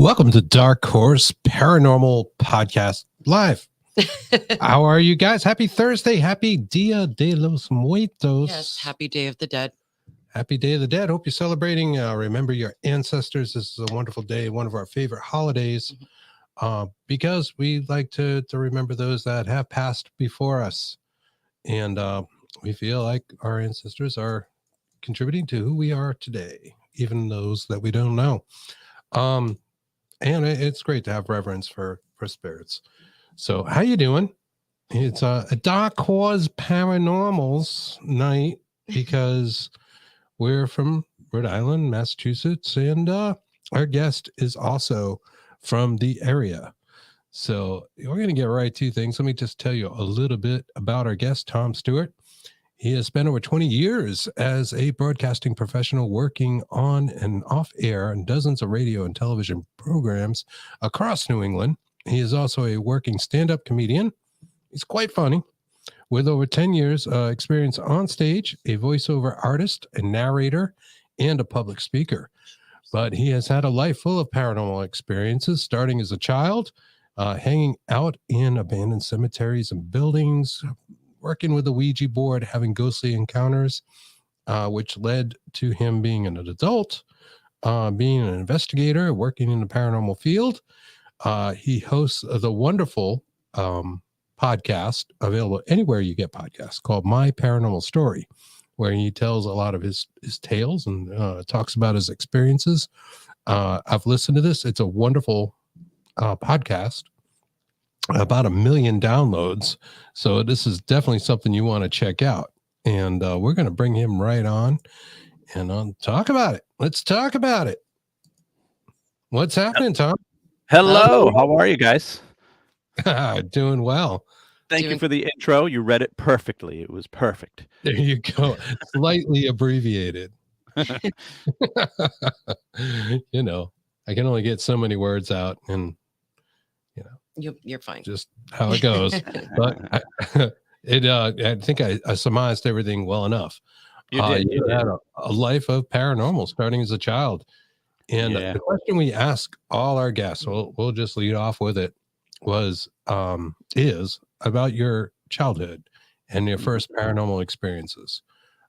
Welcome to Dark Horse Paranormal Podcast Live. How are you guys? Happy Thursday. Happy Dia de los Muertos. Yes, happy Day of the Dead. Happy Day of the Dead. Hope you're celebrating. Remember your ancestors. This is a wonderful day, one of our favorite holidays, because we like to remember those that have passed before us. And we feel like our ancestors are contributing to who we are today, even those that we don't know. And it's great to have reverence for spirits. So how you doing? It's a Dark Horse Paranormal's night because we're from Rhode Island, Massachusetts, and our guest is also from the area. So we're going to get right to things. Let me just tell you a little bit about our guest, Tom Stewart. He has spent over 20 years as a broadcasting professional working on and off air and dozens of radio and television programs across New England. He is also a working stand-up comedian. He's quite funny, with over 10 years experience on stage, a voiceover artist, a narrator, and a public speaker. But he has had a life full of paranormal experiences, starting as a child, hanging out in abandoned cemeteries and buildings, working with a Ouija board, having ghostly encounters, which led to him being an adult, being an investigator, working in the paranormal field. He hosts the wonderful podcast available anywhere you get podcasts called My Paranormal Story, where he tells a lot of his tales and talks about his experiences. I've listened to this. It's a wonderful podcast. About 1 million downloads. So this is definitely something you want to check out. And we're going to bring him right on and talk about it. Let's talk about it. What's happening, Tom? Hello. How are you guys? Doing well. Thank you for the intro. You read it perfectly. It was perfect. There you go. Slightly abbreviated. You know, I can only get so many words out, and you're fine. Just how it goes. But I think I surmised everything well enough. You did. You had a life of paranormal starting as a child. And the question we ask all our guests, we'll just lead off with it, is about your childhood and your first paranormal experiences.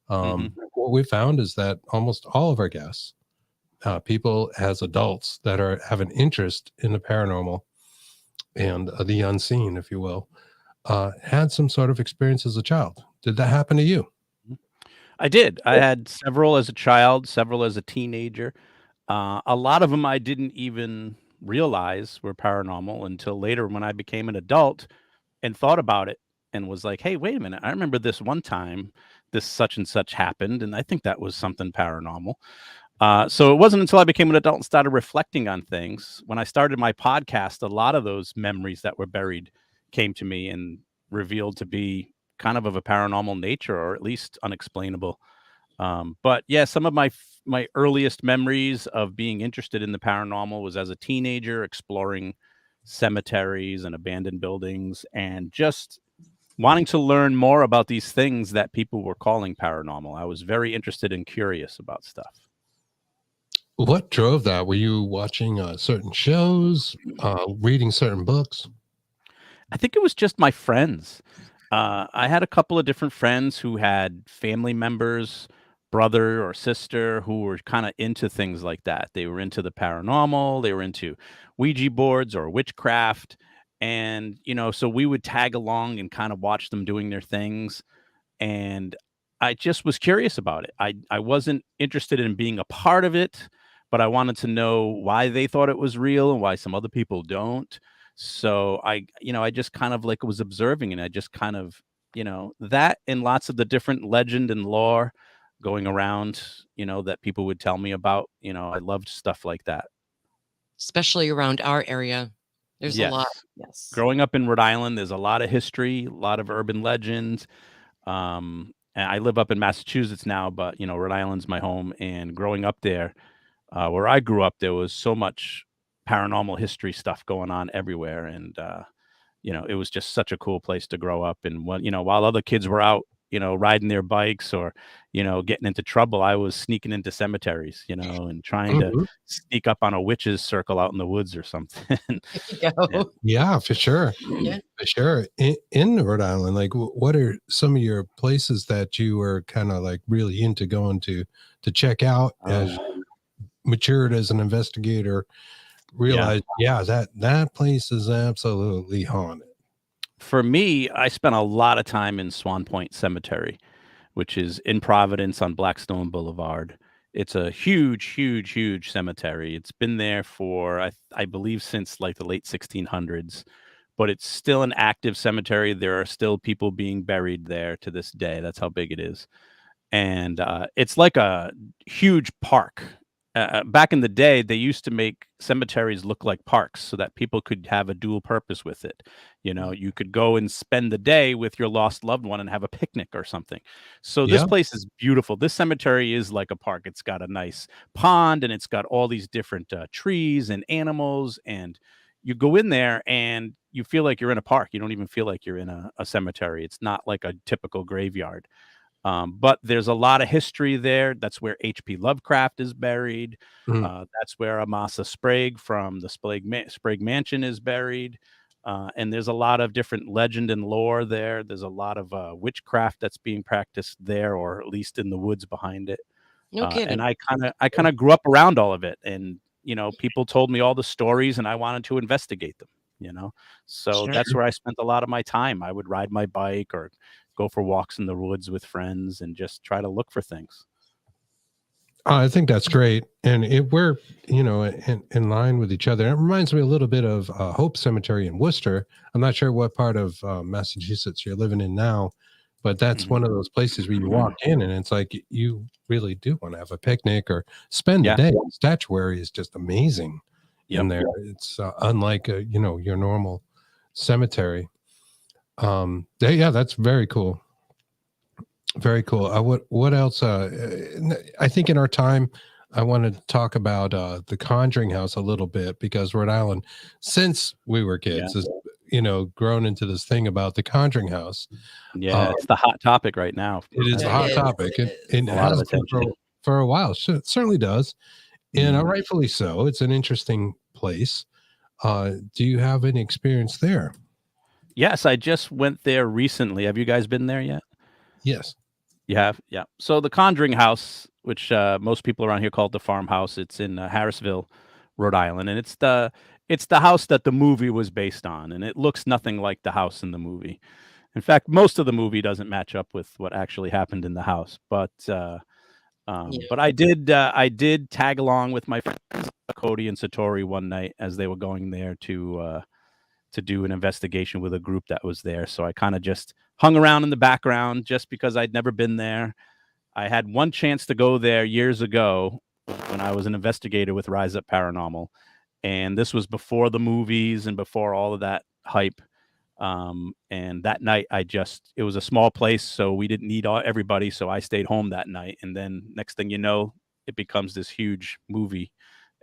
What we found is that almost all of our guests, people as adults that have an interest in the paranormal and the unseen, if you will, had some sort of experience as a child. Did that happen to you? I did. I had several as a child, several as a teenager. A lot of them I didn't even realize were paranormal until later when I became an adult and thought about it and was like, hey, wait a minute. I remember this one time this such and such happened, and I think that was something paranormal. So it wasn't until I became an adult and started reflecting on things. When I started my podcast, a lot of those memories that were buried came to me and revealed to be kind of a paranormal nature, or at least unexplainable. But yeah, some of my earliest memories of being interested in the paranormal was as a teenager, exploring cemeteries and abandoned buildings and just wanting to learn more about these things that people were calling paranormal. I was very interested and curious about stuff. What drove that? Were you watching certain shows, reading certain books? I think it was just my friends. I had a couple of different friends who had family members, brother or sister, who were kind of into things like that. They were into the paranormal. They were into Ouija boards or witchcraft. And, so we would tag along and kind of watch them doing their things. And I just was curious about it. I wasn't interested in being a part of it, but I wanted to know why they thought it was real and why some other people don't. So I just kind of was observing, and I just kind of, that and lots of the different legend and lore going around, that people would tell me about. I loved stuff like that. Especially around our area. There's a lot. Yes. Growing up in Rhode Island, there's a lot of history, a lot of urban legends. And I live up in Massachusetts now, but, Rhode Island's my home. And growing up there, where I grew up, there was so much paranormal history stuff going on everywhere. And, it was just such a cool place to grow up. And while other kids were out riding their bikes or, getting into trouble, I was sneaking into cemeteries, and trying to Mhm. sneak up on a witch's circle out in the woods or something. There you Yeah. go. Yeah, for sure. Yeah. For sure. In Rhode Island, like what are some of your places that you were kind of like really into going to check out as Oh, you matured as an investigator, yeah. realized, yeah, that place is absolutely haunted. For me, I spent a lot of time in Swan Point Cemetery, which is in Providence on Blackstone Boulevard. It's a huge, huge, huge cemetery. It's been there for I believe since like the late 1600s, but it's still an active cemetery. There are still people being buried there to this day. That's how big it is. And it's like a huge park. Back in the day, they used to make cemeteries look like parks so that people could have a dual purpose with it. You could go and spend the day with your lost loved one and have a picnic or something. So this Yeah. place is beautiful. This cemetery is like a park. It's got a nice pond and it's got all these different trees and animals. And you go in there and you feel like you're in a park. You don't even feel like you're in a cemetery. It's not like a typical graveyard. But there's a lot of history there. That's where H.P. Lovecraft is buried. Mhm. That's where Amasa Sprague from the Sprague Mansion is buried. And there's a lot of different legend and lore there. There's a lot of witchcraft that's being practiced there, or at least in the woods behind it. No And kidding. I kind of grew up around all of it, and people told me all the stories, and I wanted to investigate them. So Sure. that's where I spent a lot of my time. I would ride my bike or go for walks in the woods with friends and just try to look for things. I think that's great, and we're in line with each other. It reminds me a little bit of Hope Cemetery in Worcester. I'm not sure what part of Massachusetts you're living in now, but that's Mhm. one of those places where you walk in and it's like you really do want to have a picnic or spend the Yeah. day. The statuary is just amazing in Yep. there. It's unlike your normal cemetery. Yeah, that's very cool. Very cool. What else? I think in our time, I wanted to talk about the Conjuring House a little bit because Rhode Island, since we were Yeah. kids, has grown into this thing about the Conjuring House. Yeah. It's the hot topic right now. It is It a hot is. topic. It It is. A lot of has been attention. for a while. So it certainly does, and Mhm. rightfully so. It's an interesting place. Do you have any experience there? Yes, I just went there recently. Have you guys been there yet? Yes. You have? Yeah. So the Conjuring House, which most people around here call it the farmhouse, it's in Harrisville, Rhode Island, and it's the house that the movie was based on, and it looks nothing like the house in the movie. In fact, most of the movie doesn't match up with what actually happened in the house. Yeah. But I did tag along with my friends Cody and Satori one night as they were going there to do an investigation with a group that was there. So I kind of just hung around in the background just because I'd never been there. I had one chance to go there years ago when I was an investigator with RISEUP Paranormal, and this was before the movies and before all of that hype. And that night, it was a small place, so we didn't need everybody. So I stayed home that night, and then next thing you know, it becomes this huge movie,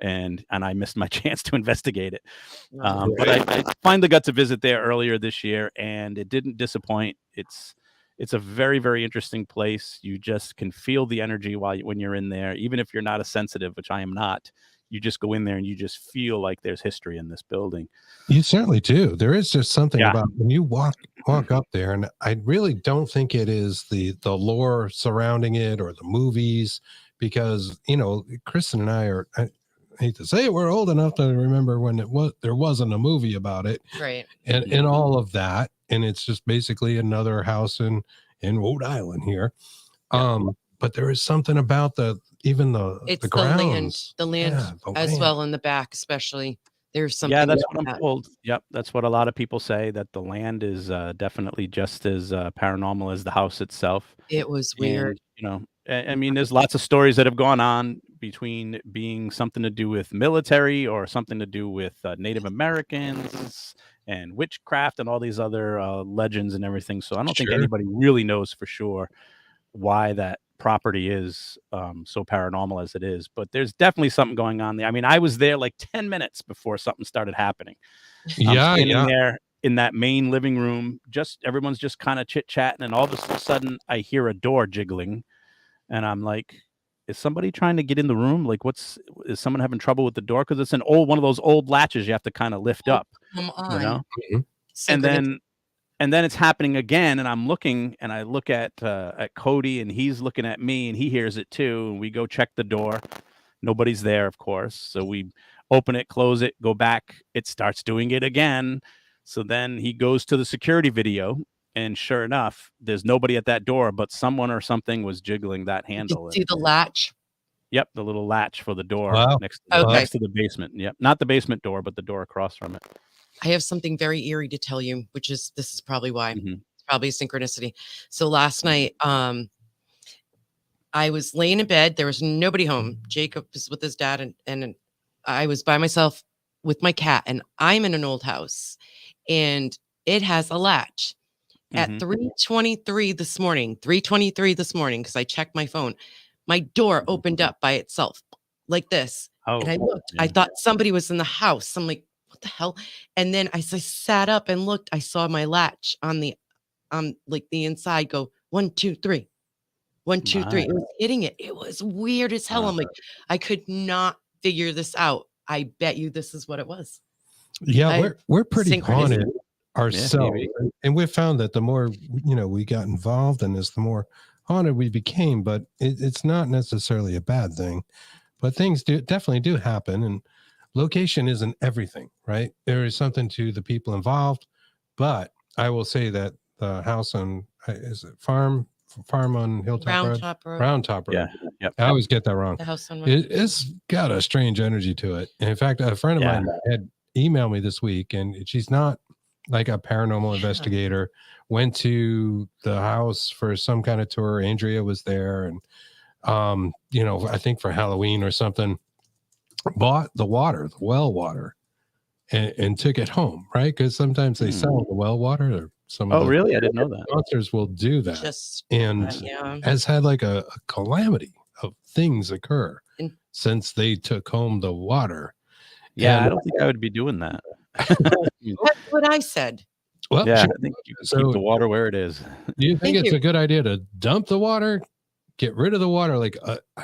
and I missed my chance to investigate it. But I finally got to visit there earlier this year, and it didn't disappoint. It's a very, very interesting place. You just can feel the energy when you're in there, even if you're not a sensitive, which I am not. You just go in there and you just feel like there's history in this building. You certainly do. There is just something Yeah. about when you walk up there, and I really don't think it is the lore surrounding it or the movies, because Kristen and I hate to say it, we're old enough to remember when there wasn't a movie about it Right. and all of that, and it's just basically another house in Rhode Island here. Yeah. But there is something about even the It's the land, grounds, the land yeah, the as land. well in the back, especially. There's Yeah, something that's about what I'm that. told. Yep, that's what a lot of people say, that the land is definitely just as paranormal as the house itself. It was weird. And I mean, there's lots of stories that have gone on between being something to do with military or something to do with Native Americans and witchcraft and all these other legends and everything. So I don't think Sure. anybody really knows for sure why that property is so paranormal as it is. But there's definitely something going on there. I mean, I was there like 10 minutes before something started happening. I'm Yeah, standing yeah. there in that main living room, just everyone's just kind of chit-chatting, and all of a sudden I hear a door jiggling, and I'm like, is somebody trying to get in the room? Like, is someone having trouble with the door? Because it's one of those old latches you have to kind of lift Oh, up, come you know? on. Mhm. And Synchronicity. then it's happening again, and I'm looking, and I look at Cody, and he's looking at me, and he hears it too, and we go check the door. Nobody's there, of course. So we open it, close it, go back. It starts doing it again. So then he goes to the security video, and sure enough, there's nobody at that door, but someone or something was jiggling that You can handle. see And the latch. yep, the little latch for the door Wow. Okay. next to the basement. Yep, not the basement door, but the door across from it. I have something very eerie to tell you, this is probably why. Mhm. It's probably a synchronicity. So last night, I was laying in bed. There was nobody home. Jacob was with his dad, and I was by myself with my cat. And I'm in an old house, and it has a latch. At Mhm. 3:23 this morning, because I checked my phone, my door opened up by itself like this. And I Oh, looked, I yeah. thought somebody was in the house. I'm like, what the hell? And then as I sat up and looked, I saw my latch on like the inside go 1, 2, 3, 1, 2, 3. My. It was hitting it. It was weird as hell. Wow. I'm like, I could not figure this out. I bet you this is what it was. Yeah, we're pretty Synchronicity. haunted Yeah, ourselves, maybe. and we've found that the more we got involved in this, the more haunted we became. But it's not necessarily a bad thing. But things definitely do happen, and location isn't everything, right? There is something to the people involved. But I will say that the house on is it farm on Hilltop Round Road, Top Road. Round Top Road. Yeah. Yep. I always get that wrong. The house on It's got a strange energy to it. And in fact, a friend of Yeah. mine had emailed me this week, and she's not like a paranormal investigator, went to the house for some kind of tour. Andrea was there, and I think for Halloween or something, bought the well water, and took it home, right? Because sometimes they sell the well water, or some of Oh, the really? I didn't know that. sponsors will do that, Just and yeah. has had like a calamity of things occur And- since they took home the water. Yeah, And- I don't think I would be doing that. That's what I said. Well, Yeah, sure. I think you can So- keep the water where it is. Do you think Thank it's you. a good idea to dump the water, get rid of the water? Like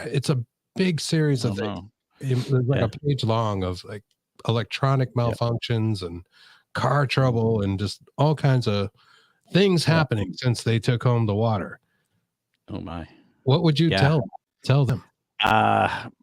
it's a big series I of don't things. know. There's like Yeah. a page long of like electronic malfunctions and car trouble and just all kinds of things Yeah. happening since they took home the water. Oh my. What would you Yeah. tell them?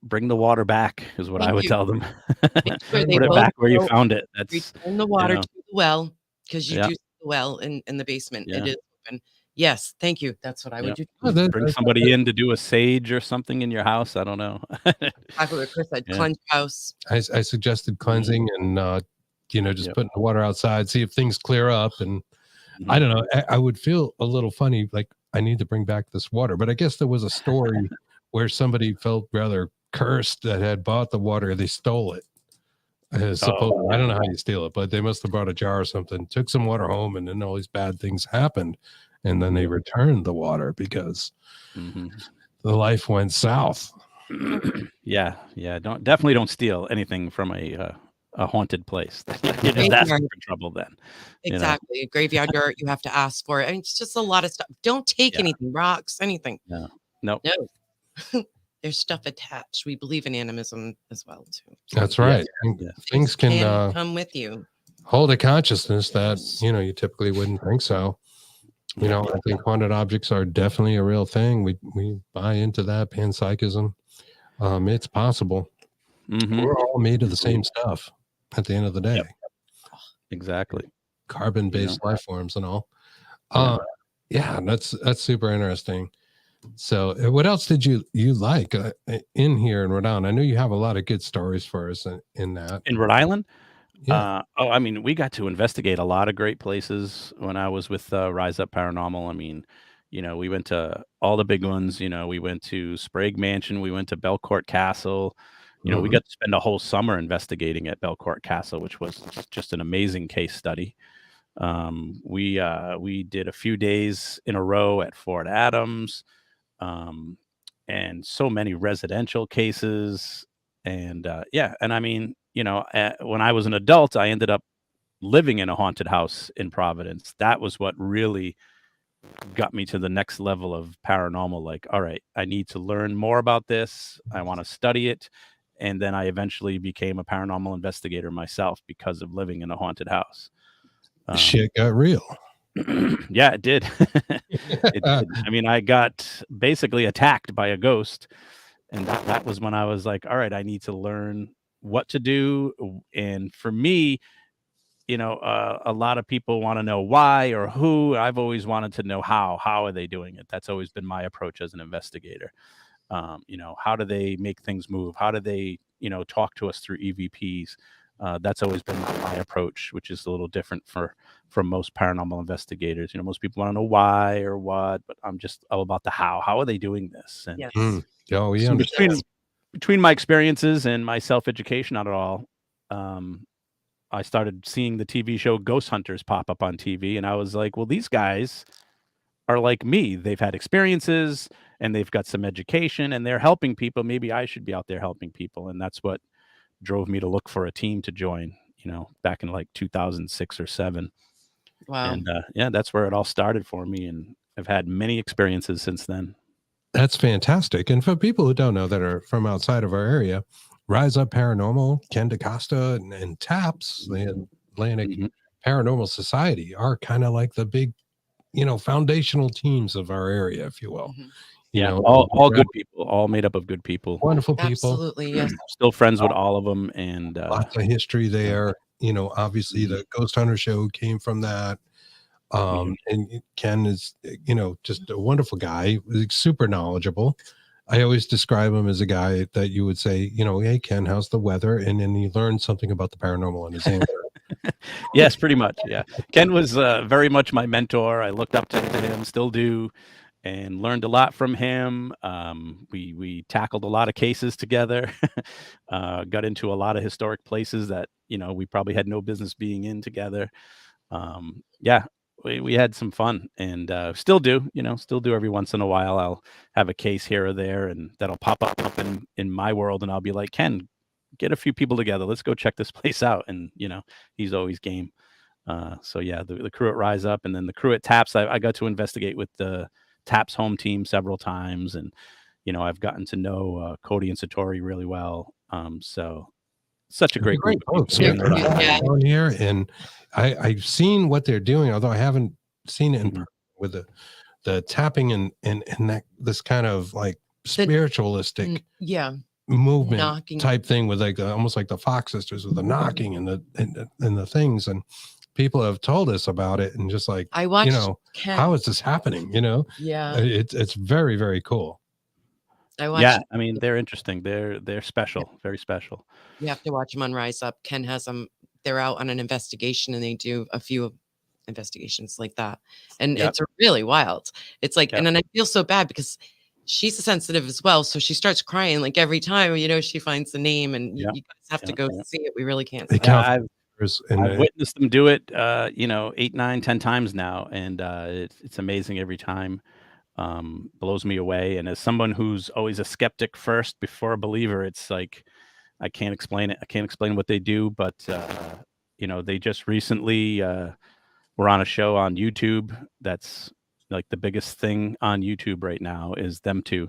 Bring the water back is what I Thank would you. tell them. Make sure they Put it both back where you go found it. That's return the water know. to the well, because you Yeah. do see the well in the basement. It Yeah. is open. Yes, thank you. That's what I Yep. would do. Oh, that- Bring that- somebody in to do a sage or something in your house. I don't know. Exactly what Chris said. Yeah. Cleanse house. I suggested cleansing and just Yep. putting the water outside, see if things clear up. And I don't know. I would feel a little funny, like I need to bring back this water. But I guess there was a story where somebody felt rather cursed that had bought the water. They stole it. Supposedly, I don't know how you steal it, but they must have brought a jar or something, took some water home, and then all these bad things happened. And then they returned the water because Mhm. the life went south. Yeah. Definitely don't steal anything from a haunted place. You're just Graveyard. asking for trouble then. You know? Exactly. Graveyard dirt. You have to ask for it. I mean, it's just a lot of stuff. Don't take Yeah. anything, rocks, anything. No. Nope. No. There's stuff attached. We believe in animism as well, too. That's right. Yeah. Things can come with you. hold a consciousness that you typically wouldn't think so. I think haunted objects are definitely a real thing. We buy into that panpsychism. It's possible. Mhm. We're all made of the same stuff at the end of the day. Yep. Exactly. Carbon-based life forms and all. Yeah. That's super interesting. So what else did you like in here in Rhode Island? I know you have a lot of good stories for us in that. In Rhode Island? Yeah. I mean, we got to investigate a lot of great places when I was with RISEUP Paranormal. I mean, we went to all the big ones. We went to Sprague Mansion. We went to Belcourt Castle. We got to spend a whole summer investigating at Belcourt Castle, which was just an amazing case study. We did a few days in a row at Fort Adams, and so many residential cases. And and I mean, when I was an adult, I ended up living in a haunted house in Providence, that was what really got me to the next level of paranormal. Like, all right, I need to learn more about this. I want to study it. And then I eventually became a paranormal investigator myself because of living in a haunted house. Shit got real. Yeah, it did. It did. I mean, I got basically attacked by a ghost, and that was when I was like, all right, I need to learn what to do. And for me, a lot of people want to know why or who. I've always wanted to know how. How are they doing it? That's always been my approach as an investigator. How do they make things move? How do they, talk to us through EVPs? That's always been my approach, which is a little different from most paranormal investigators. Most people want to know why or what, but I'm just all about the how. How are they doing this? And Yes. Oh, we so understand. between my experiences and my self-education on it all, I started seeing the TV show Ghost Hunters pop up on TV, and I was like, well, these guys are like me. They've had experiences and they've got some education and they're helping people. Maybe I should be out there helping people. And that's what drove me to look for a team to join, back in like 2006 or 7. Wow. And yeah, that's where it all started for me. And I've had many experiences since then. That's fantastic. And for people who don't know that are from outside of our area, RISEUP Paranormal, Ken DaCosta, and TAPS, the Atlantic Mhm. Paranormal Society, are kind of like the big, foundational teams of our area, if you will. Mhm. Yeah, all good people, all made up of good people. Wonderful people. Absolutely. Yes. Still friends with all of them, and Lots of history there. Obviously the Ghost Hunter show came from that. And Ken is, just a wonderful guy, super knowledgeable. I always describe him as a guy that you would say, hey, Ken, how's the weather? And then he learned something about the paranormal in his answer. Yes, pretty much. Yeah. Ken was very much my mentor. I looked up to him, still do, and learned a lot from him. We tackled a lot of cases together, got into a lot of historic places that, we probably had no business being in together. Yeah, we had some fun and still do, still do every once in a while. I'll have a case here or there and that'll pop up in my world and I'll be like, Ken, get a few people together. Let's go check this place out. And, he's always game. So yeah, the crew at Rise Up and then the crew at TAPS, I got to investigate with the TAPS home team several times. And, I've gotten to know Cody and Satori really well. So such a They're great group of folks. people. They're great, yeah. On here, and I've seen what they're doing, although I haven't seen it in person with the tapping and that this kind of like spiritualistic Yeah. movement Knocking. type thing with like almost like the Fox sisters with the knocking and the things, and people have told us about it and just like, I watched Ken. how is this happening? Yeah. It's very, very cool. I watched. Yeah, I mean, they're interesting. They're special, very special. You have to watch them on Rise Up. Ken has them. They're out on an investigation and they do a few investigations like that. And Yep. it's really wild. It's like, Yep. and then I feel so bad because she's sensitive as well. So she starts crying like every time, she finds the name and Yep. you guys have to Yep. go Yep. see it. We really can't. They see it. count I've and witnessed them do it, 8, 9, 10 times now, and it's amazing every time. Blows me away. And as someone who's always a skeptic first before a believer, it's like I can't explain it. I can't explain what they do, but they just recently were on a show on YouTube. That's like the biggest thing on YouTube right now is them two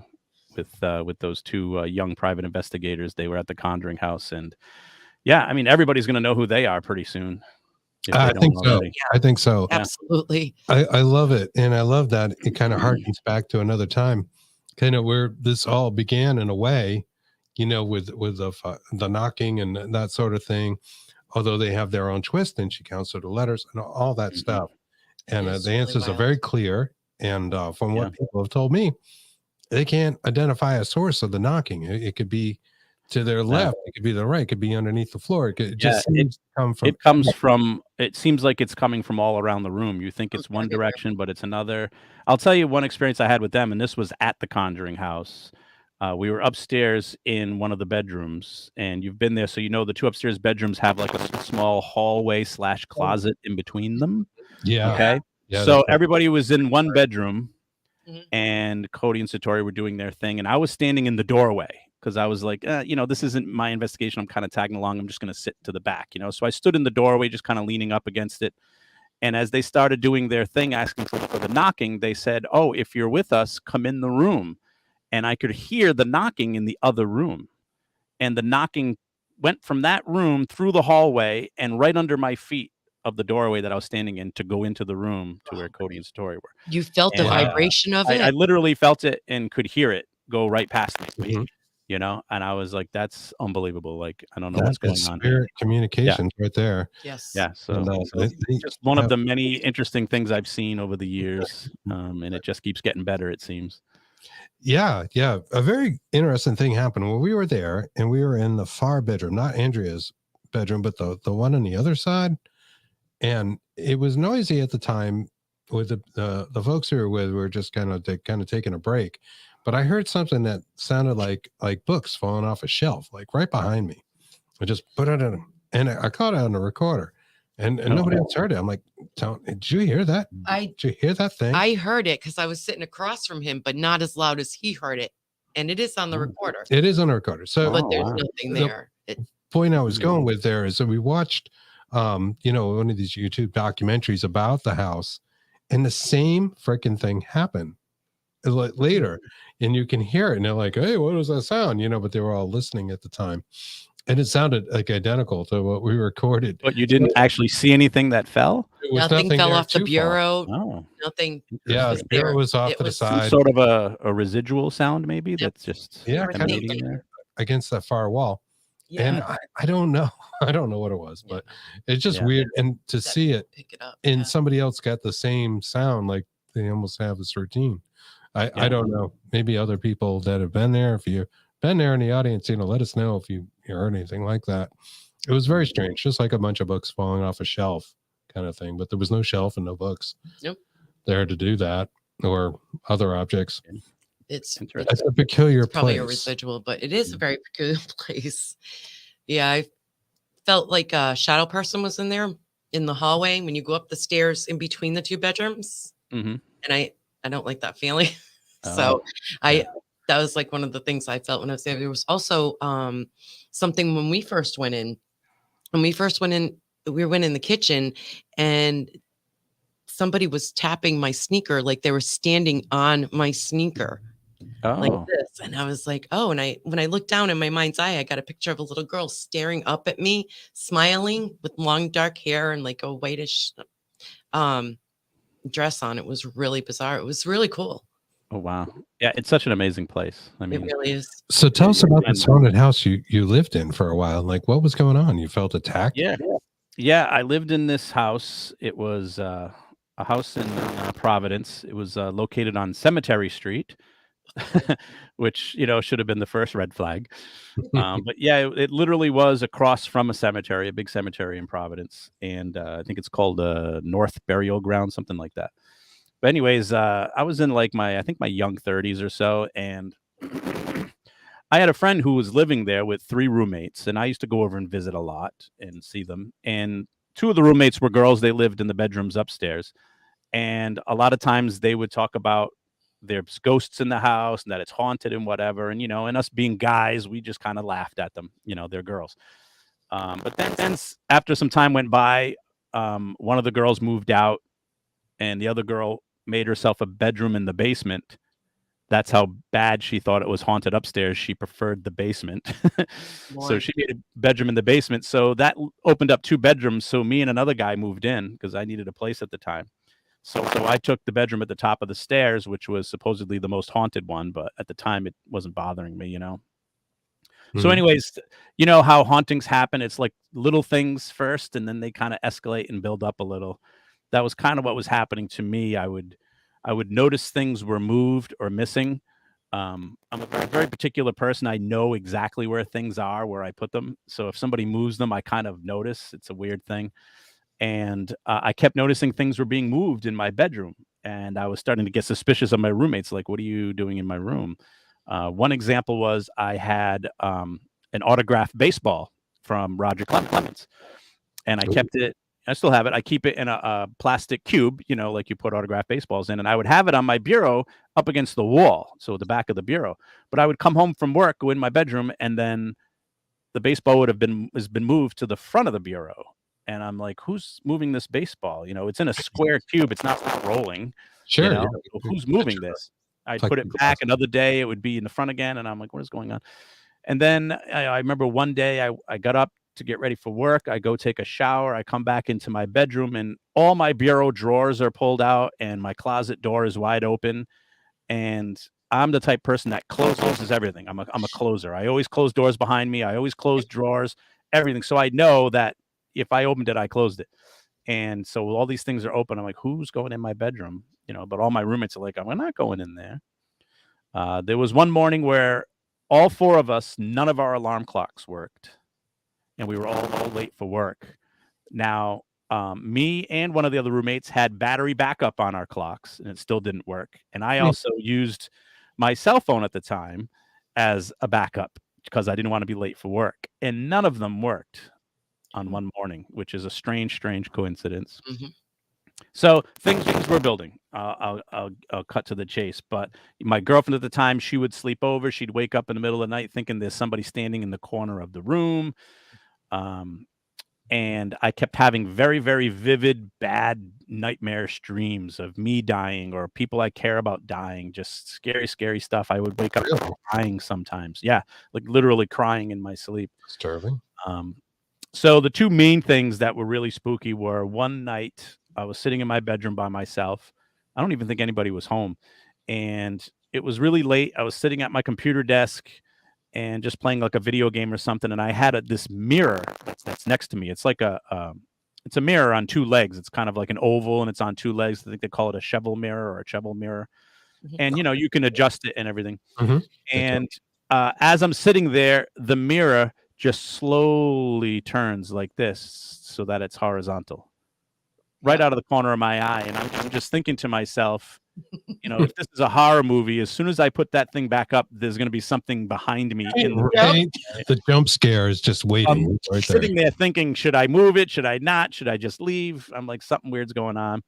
with those two young private investigators. They were at the Conjuring House, and yeah, I mean everybody's going to know who they are pretty soon. If I they think don't so. already. I think so. Yeah. Absolutely. I love it. And I love that it kind of harkens back to another time, kind of where this all began in a way, with the knocking and that sort of thing, although they have their own twist and she counts to the letters and all that stuff. And It's the really answers are wild. very clear. And from what Yeah. people have told me, they can't identify a source of the knocking. It could be to their left, it could be the right, it could be underneath the floor. It just seems to come from. It comes from. It seems like it's coming from all around the room. You think it's one everywhere. direction, but it's another. I'll tell you one experience I had with them, and this was at the Conjuring House. We were upstairs in one of the bedrooms, and you've been there, so the two upstairs bedrooms have like a small hallway / closet in between them. Yeah. Okay, Yeah, so that's- everybody was in one bedroom, Mhm. and Cody and Satori were doing their thing, and I was standing in the doorway because I was like, this isn't my investigation. I'm kind of tagging along. I'm just going to sit to the back, So I stood in the doorway, just kind of leaning up against it. And as they started doing their thing, asking for the knocking, they said, "Oh, if you're with us, come in the room." And I could hear the knocking in the other room. And the knocking went from that room through the hallway and right under my feet of the doorway that I was standing in to go into the room to where Cody and Satori were. You felt the And vibration of I it? literally felt it and could hear it go right past me, Mhm. and I was like, that's unbelievable. Like, I don't know That what's going is on here. spirit communications right there. Yes. Yeah. So, And it's just one of the many interesting things I've seen over the years. And it just keeps getting better, it seems. Yeah. A very interesting thing happened when we were there, and we were in the far bedroom, not Andrea's bedroom, but the one on the other side. And it was noisy at the time with the folks who were with were just kind of taking a break. But I heard something that sounded like books falling off a shelf, like right behind me. I just put it in, and I caught it on the recorder, and nobody else heard it. I'm like, did you hear that? Did you hear that thing? I heard it because I was sitting across from him, but not as loud as he heard it. And it is on the recorder. It is on the recorder. So, but there's nothing there. Point I was going with there is that we watched, one of these YouTube documentaries about the house, and the same freaking thing happened later, and you can hear it, and they're like, "Hey, what was that sound?" But they were all listening at the time, and it sounded like identical to what we recorded. But you didn't actually see anything that fell? Nothing fell there off the to fall. bureau. Oh. Nothing. Yeah, was the bureau there. was off It to the was Some side. sort of a residual sound, maybe, that's just emanating there. Against that far wall. Yeah. And I don't know. I don't know what it was, but it's just weird. And to see it pick it up. and somebody else got the same sound, like they almost have this routine. I don't know. Maybe other people that have been there, if you've been there in the audience, let us know if you heard anything like that. It was very strange, just like a bunch of books falling off a shelf kind of thing, but there was no shelf and no books there to do that, or other objects. It's a peculiar probably place. a residual, but it is a very peculiar place. Yeah, I felt like a shadow person was in there in the hallway when you go up the stairs in between the two bedrooms. Mm-hmm. And I don't like that feeling. So that was like one of the things I felt when I was there. There was also something when we first went in. When we first went in, we went in the kitchen, and somebody was tapping my sneaker, like they were standing on my sneaker. Like this. And I was like, oh, and when I looked down in my mind's eye, I got a picture of a little girl staring up at me, smiling with long dark hair and like a whitish dress on. It was really bizarre. It was really cool. Oh, wow. Yeah, it's such an amazing place. I mean, it really is. So tell us about this haunted house you lived in for a while. Like, what was going on? You felt attacked? Yeah, I lived in this house. It was a house in Providence. It was located on Cemetery Street. Which should have been the first red flag, but yeah, it literally was across from a cemetery, a big cemetery in Providence, and I think it's called North Burial Ground, something like that. But anyways, I was in like my young 30s or so, and I had a friend who was living there with 3 roommates, and I used to go over and visit a lot and see them. And 2 of the roommates were girls. They lived in the bedrooms upstairs, and a lot of times they would talk about there's ghosts in the house and that it's haunted and whatever. And, and us being guys, we just kind of laughed at them, they're girls. But then after some time went by, one of the girls moved out and the other girl made herself a bedroom in the basement. That's how bad she thought it was haunted upstairs. She preferred the basement. So she made a bedroom in the basement. So that opened up 2 bedrooms. So me and another guy moved in because I needed a place at the time. So I took the bedroom at the top of the stairs, which was supposedly the most haunted one, but at the time it wasn't bothering me, So anyways, how hauntings happen. It's like little things first, and then they kind of escalate and build up a little. That was kind of what was happening to me. I would notice things were moved or missing. I'm a very particular person. I know exactly where things are, where I put them. So if somebody moves them, I kind of notice. It's a weird thing. And I kept noticing things were being moved in my bedroom, and I was starting to get suspicious of my roommates. Like, what are you doing in my room? One example was I had an autographed baseball from Roger Clemens, and I kept it I still have it. I keep it in a plastic cube, you know, like you put autographed baseballs in, and I would have it on my bureau up against the wall, so the back of the bureau. But I would come home from work, go in my bedroom, and then the baseball would have been moved to the front of the bureau. And I'm like, who's moving this baseball? You know, it's in a square cube. It's not rolling. You Sure. know, Yeah. so who's moving this? I'd put it Plexiglass. back another day. It would be in the front again. And I'm like, what is going on? And then I remember one day I got up to get ready for work. I go take a shower. I come back into my bedroom and all my bureau drawers are pulled out and my closet door is wide open. And I'm the type person that closes everything. I'm a closer. I always close doors behind me. I always close drawers, everything. So I know that if I opened it, I closed it. And so all these things are open. I'm like, who's going in my bedroom? You know, but all my roommates are like, I'm not going in there. There was one morning where all four of us, none of our alarm clocks worked. And we were all late for work. Now, me and one of the other roommates had battery backup on our clocks, and it still didn't work. And I also used my cell phone at the time as a backup because I didn't want to be late for work. And none of them worked on one morning, which is a strange coincidence. Mm-hmm. So things were building. I'll cut to the chase. But my girlfriend at the time, she would sleep over. She'd wake up in the middle of the night thinking there's somebody standing in the corner of the room. And I kept having very, very vivid, bad, nightmarish dreams of me dying or people I care about dying. Just scary, scary stuff. I would wake up crying sometimes. Yeah, like literally crying in my sleep. Disturbing. So the two main things that were really spooky were one night I was sitting in my bedroom by myself. I don't even think anybody was home. And it was really late. I was sitting at my computer desk and just playing like a video game or something. And I had this mirror that's next to me. It's like it's a mirror on two legs. It's kind of like an oval and it's on two legs. I think they call it a shovel mirror or a shovel mirror. And, you know, you can adjust it and everything. Mm-hmm. And as I'm sitting there, the mirror just slowly turns like this so that it's horizontal right out of the corner of my eye. And I'm just thinking to myself, you know, if this is a horror movie, as soon as I put that thing back up, there's going to be something behind me. The jump scare is just waiting. I'm sitting there thinking, should I move it? Should I not? Should I just leave? I'm like, something weird's going on.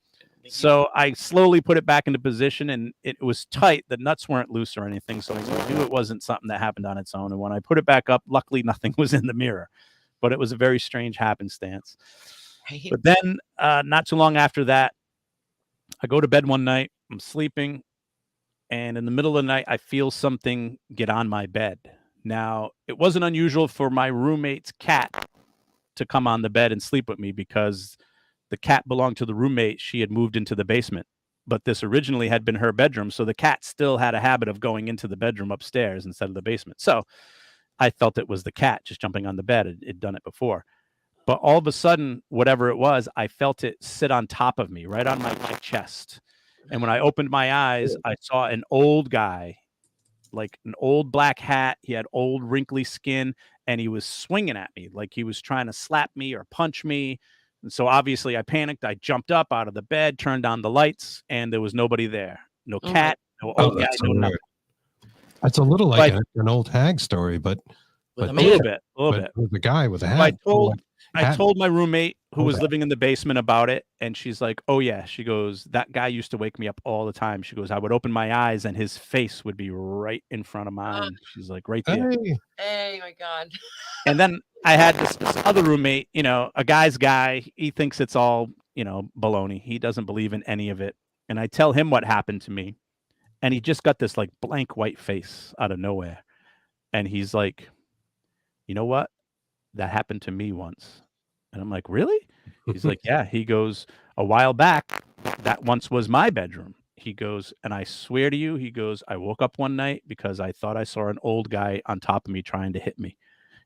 So I slowly put it back into position and it was tight. The nuts weren't loose or anything. So I knew it wasn't something that happened on its own. And when I put it back up, luckily nothing was in the mirror, but it was a very strange happenstance. Right. But then not too long after that, I go to bed one night, I'm sleeping, and in the middle of the night, I feel something get on my bed. Now, it wasn't unusual for my roommate's cat to come on the bed and sleep with me because the cat belonged to the roommate. She had moved into the basement, but this originally had been her bedroom. So the cat still had a habit of going into the bedroom upstairs instead of the basement. So I felt it was the cat just jumping on the bed. It'd done it before. But all of a sudden, whatever it was, I felt it sit on top of me, right on my chest. And when I opened my eyes, I saw an old guy, like an old black hat. He had old wrinkly skin, and he was swinging at me like he was trying to slap me or punch me. And so obviously I panicked. I jumped up out of the bed, turned on the lights, and there was nobody there. No cat, no old guy, no nothing. That's a little like an old hag story, but With a little bit. with the guy with the hat. I told my roommate who was living in the basement about it, and she's like, oh yeah. She goes, that guy used to wake me up all the time. She goes, I would open my eyes and his face would be right in front of mine. She's like, right there. Hey, my God. And then I had this other roommate, you know, a guy's guy. He thinks it's all, you know, baloney. He doesn't believe in any of it. And I tell him what happened to me. And he just got this like blank white face out of nowhere. And he's like, you know what? That happened to me once. And I'm like, really? He's like, yeah. He goes, a while back, that once was my bedroom. He goes, and I swear to you, he goes, I woke up one night because I thought I saw an old guy on top of me trying to hit me.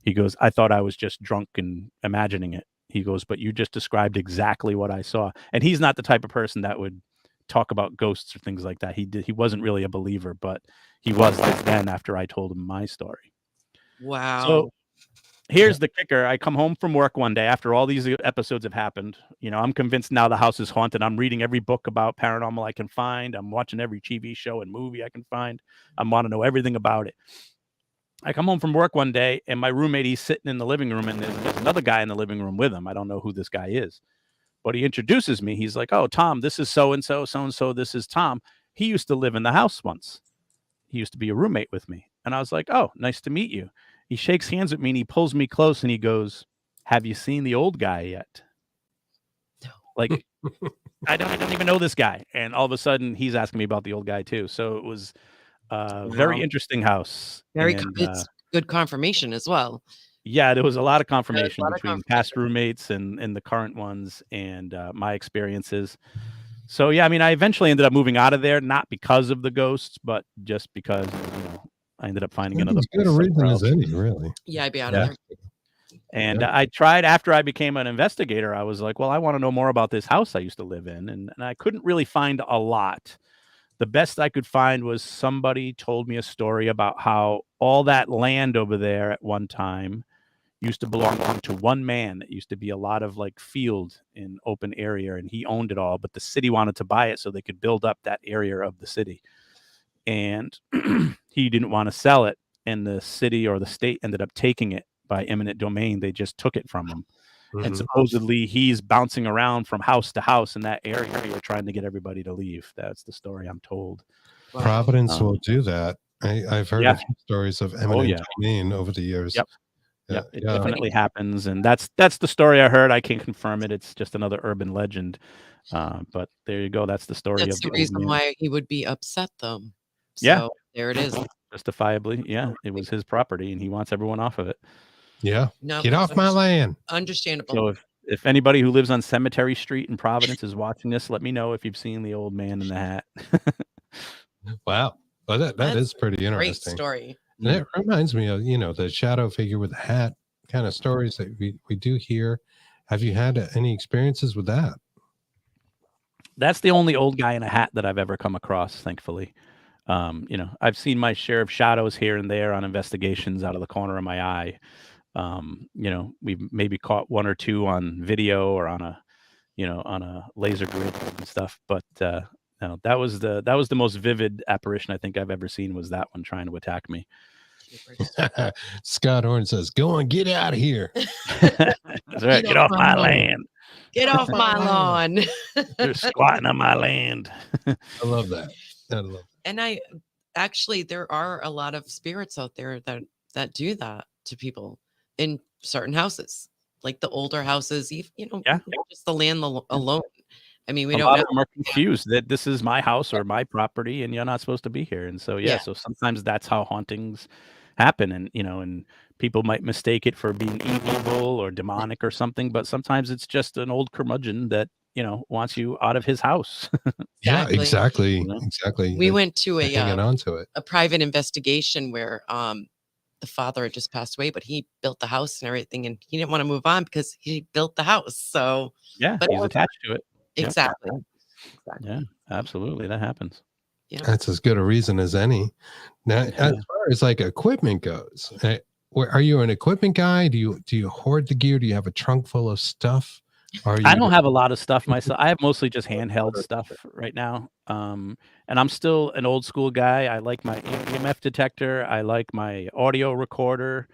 He goes, I thought I was just drunk and imagining it. He goes, but you just described exactly what I saw. And he's not the type of person that would talk about ghosts or things like that. He wasn't really a believer, but he was then after I told him my story. Wow. So here's the kicker. I come home from work one day after all these episodes have happened. You know, I'm convinced now the house is haunted. I'm reading every book about paranormal I can find. I'm watching every TV show and movie I can find. I want to know everything about it. I come home from work one day and my roommate, he's sitting in the living room and there's another guy in the living room with him. I don't know who this guy is. But he introduces me. He's like, "Oh, Tom, this is so and so, so and so. This is Tom. He used to live in the house once. He used to be a roommate with me." And I was like, "Oh, nice to meet you." He shakes hands with me and he pulls me close and he goes, "Have you seen the old guy yet?" Like, I don't even know this guy. And all of a sudden he's asking me about the old guy too. So it was very Wow. interesting house. Very And it's good confirmation as well. yeah, there was a lot of There's a confirmation lot of between past confirmation. roommates and the current ones and my experiences. So yeah, I mean, I eventually ended up moving out of there, not because of the ghosts, but just because, I ended up finding That's another as good place a reason somewhere as else. any, really. Yeah, I'd be out Yeah. of there. And Yeah. I tried after I became an investigator, I was like, well, I want to know more about this house I used to live in. And I couldn't really find a lot. The best I could find was somebody told me a story about how all that land over there at one time used to belong to one man. It used to be a lot of like field in open area, and he owned it all, but the city wanted to buy it so they could build up that area of the city. And he didn't want to sell it, and the city or the state ended up taking it by eminent domain. They just took it from him. And Mhm. supposedly he's bouncing around from house to house in that area trying to get everybody to leave. That's the story I'm told. Wow. Providence will Um, do that. I've heard yeah. a few stories of Oh, eminent yeah. domain over the years. Yep. Yeah, Yep. It yeah. definitely happens. And that's the story I heard. I can't confirm it. It's just another urban legend. But there you go. That's the story That's of the the old reason man. why he would be upset though. Yeah. So there it is. Justifiably. Yeah. It was his property and he wants everyone off of it. Yeah. No, Get off my land. understandable. So if anybody who lives on Cemetery Street in Providence is watching this, let me know if you've seen the old man in the hat. Wow. Well, that That's is pretty Great interesting. story. And it reminds me of, the shadow figure with the hat kind of stories that we do hear. Have you had any experiences with that? That's the only old guy in a hat that I've ever come across, thankfully. I've seen my share of shadows here and there on investigations out of the corner of my eye. We've maybe caught one or two on video or on a laser grid and stuff. But no, that was the most vivid apparition I think I've ever seen, was that one trying to attack me. Scott Horn says, "Go on, get out of here." That's right. Get off my land. Get off my lawn. You're squatting on my land. I love that. I love that. And there are a lot of spirits out there that do that to people in certain houses, like the older houses, even, Yeah. just the land alone. I mean, we A don't lot know. of them are confused that this is my house or my property and you're not supposed to be here. And so, Yeah. so sometimes that's how hauntings happen. And people might mistake it for being evil or demonic or something, but sometimes it's just an old curmudgeon that, wants you out of his house. Yeah, Exactly. exactly. Exactly. We went to Hanging on to it. a private investigation where the father had just passed away, but he built the house and everything, and he didn't want to move on because he built the house. So Yeah, but he's attached to it. Yep. exactly. Yeah, absolutely. That happens. Yeah. That's as good a reason as any. Now, Yeah. as far as like equipment goes, are you an equipment guy? Do you hoard the gear? Do you have a trunk full of stuff? I don't have a lot of stuff myself. I have mostly just handheld stuff right now. And I'm still an old school guy. I like my EMF detector. I like my audio recorder.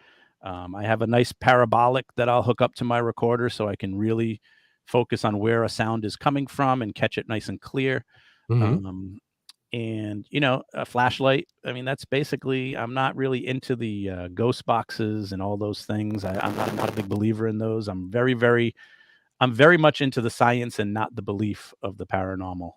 I have a nice parabolic that I'll hook up to my recorder so I can really focus on where a sound is coming from and catch it nice and clear. Mhm. And a flashlight. I mean, that's basically, I'm not really into the ghost boxes and all those things. I'm not a big believer in those. I'm very much into the science and not the belief of the paranormal,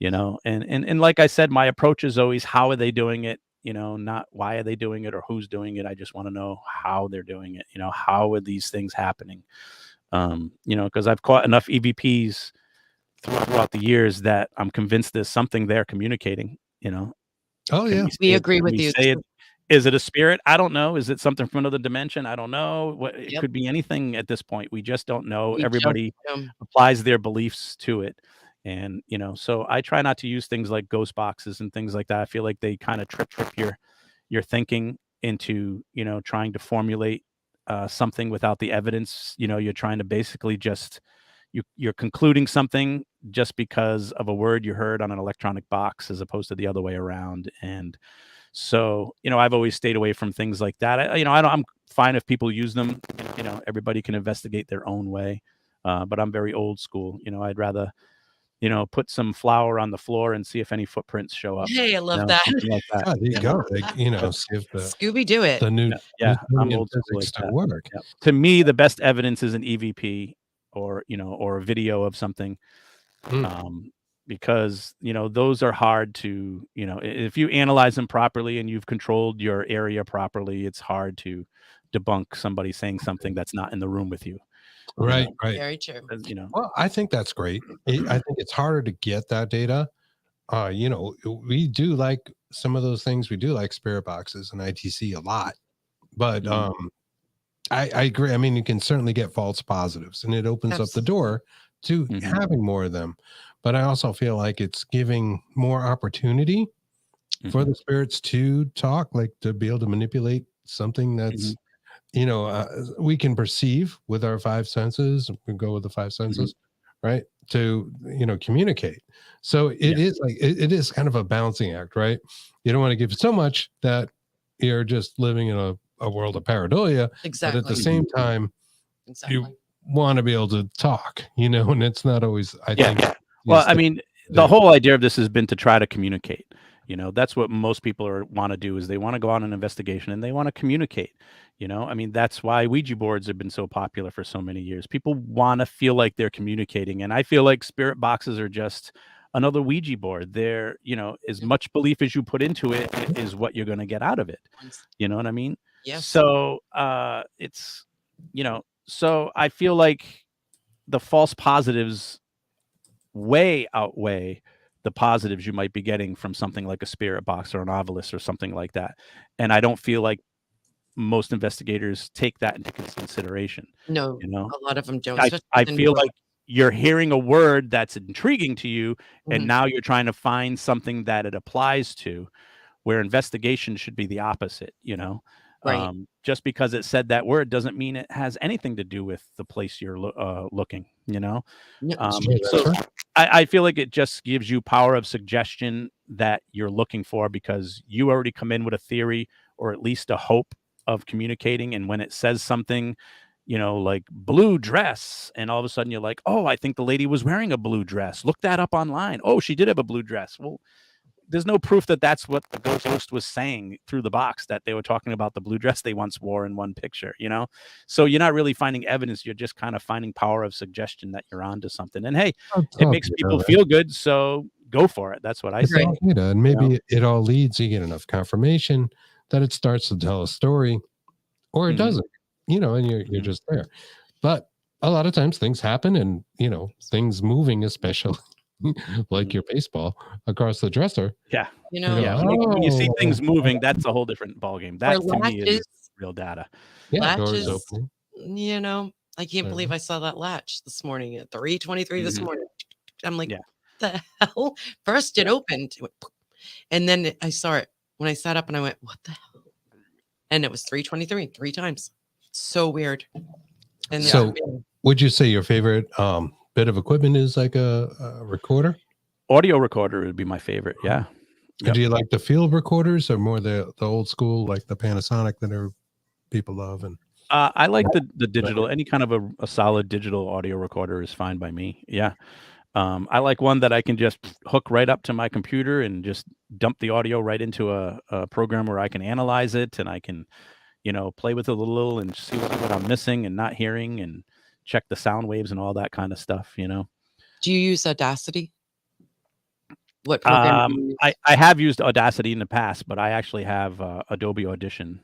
and like I said, my approach is always, how are they doing it? Not why are they doing it or who's doing it. I just want to know how they're doing it. How are these things happening? Because I've caught enough EVPs throughout the years that I'm convinced there's something there communicating. Oh yeah. We agree with Can we you. say it? Is it a spirit? I don't know. Is it something from another dimension? I don't know. It Yep. could be anything at this point. We just don't know. We just, Everybody applies their beliefs to it. And, so I try not to use things like ghost boxes and things like that. I feel like they kind of trip your thinking into, trying to formulate something without the evidence. You're trying to basically just, you're concluding something just because of a word you heard on an electronic box, as opposed to the other way around. And so, I've always stayed away from things like that. I'm fine if people use them. Everybody can investigate their own way. But I'm very old school. I'd rather, put some flour on the floor and see if any footprints show up. Hey, I love that. Something like that. Oh, there you go. Like, see if Scooby do it. the new Yeah, I'm Newtonian old school physics like still that. work. Yeah. To me, the best evidence is an EVP or a video of something. Because those are hard to if you analyze them properly and you've controlled your area properly, it's hard to debunk somebody saying something that's not in the room with you. Right, right. Very true. Well, I think that's great. I think it's harder to get that data. We do like some of those things. We do like spirit boxes and ITC a lot, but I agree. I mean, you can certainly get false positives, and it opens up the door to having more of them. But I also feel like it's giving more opportunity for the spirits to talk, like to be able to manipulate something that's we can perceive with our five senses. We go with the five senses, right? To communicate. So it is like it is kind of a balancing act, right? You don't want to give so much that you're just living in a world of pareidolia, Exactly. but at the same time, you want to be able to talk, and it's not always. I think. Well, I mean, the whole idea of this has been to try to communicate. That's what most people want to do, is they want to go on an investigation and they want to communicate. I mean, that's why Ouija boards have been so popular for so many years. People want to feel like they're communicating. And I feel like spirit boxes are just another Ouija board. They're, as much belief as you put into it is what you're going to get out of it. You know what I mean? Yes. So it's, so I feel like the false positives way outweigh the positives you might be getting from something like a spirit box or an novelist or something like that. And I don't feel like most investigators take that into consideration. No, a lot of them don't. I feel like you're hearing a word that's intriguing to you, and now you're trying to find something that it applies to, where investigation should be the opposite, Right. Just because it said that word doesn't mean it has anything to do with the place you're looking, So I feel like it just gives you power of suggestion that you're looking for, because you already come in with a theory or at least a hope of communicating. And when it says something, like blue dress, and all of a sudden you're like, oh, I think the lady was wearing a blue dress. Look that up online. Oh, she did have a blue dress. Well, there's no proof that that's what the ghost was saying through the box, that they were talking about the blue dress they once wore in one picture, So you're not really finding evidence. You're just kind of finding power of suggestion that you're onto something. And hey, it makes people feel good. So go for it. That's what I say. And maybe it all leads, you get enough confirmation that it starts to tell a story, or it doesn't, and you're just there. But a lot of times things happen, and, things moving, especially like your baseball across the dresser. Yeah. When you see things moving, that's a whole different ballgame. That to me is real data. Yeah, latches, doors opening. I can't believe I saw that latch this morning at 3:23 this morning. I'm like, what the hell? First it opened, it went, and then I saw it when I sat up, and I went, what the hell? And it was 3:23 3 times. So weird. And so would you say your favorite bit of equipment is like a recorder? Audio recorder would be my favorite. Yeah. Yep. Do you like the field recorders, or more the old school, like the Panasonic that people love? And I like the digital. Any kind of a solid digital audio recorder is fine by me. Yeah. I like one that I can just hook right up to my computer and just dump the audio right into a program where I can analyze it, and I can, play with it a little and see what I'm missing and not hearing, and check the sound waves and all that kind of stuff. Do you use Audacity? What program do you use? I have used Audacity in the past, but I actually have Adobe Audition.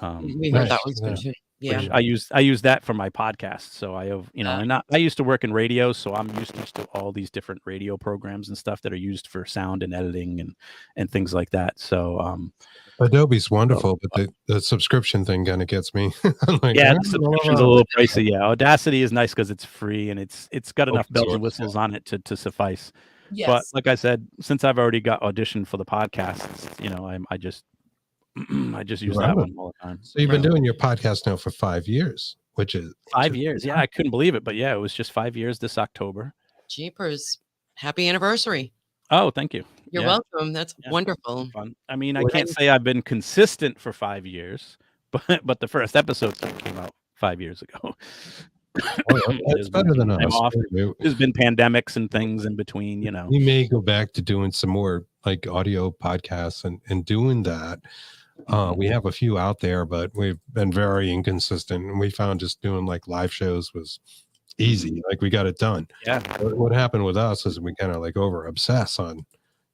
We heard that one's good too. Yeah, I use that for my podcast. So I have, and I used to work in radio, so I'm used to all these different radio programs and stuff that are used for sound and editing and things like that. So Adobe's wonderful, but the subscription thing kind of gets me. Like, the subscription's a little pricey. Yeah, Audacity is nice because it's free, and it's got enough bells and whistles on it to suffice. Yes. But like I said, since I've already got Audition for the podcast, I just use that one all the time. So you've been doing your podcast now for 5 years, which is 5 years. Yeah, I couldn't believe it, but yeah, it was just 5 years this October. Jeepers! Happy anniversary! Oh, thank you. You're welcome. That's wonderful. Fun. I mean, I can't say I've been consistent for 5 years, but the first episode came out 5 years ago. It's better than time us. off. There's been pandemics and things in between, you know. We may go back to doing some more like audio podcasts and doing that. We have a few out there, but we've been very inconsistent. And we found just doing like live shows was easy. Like we got it done. Yeah. What happened with us is we kind of like over obsess on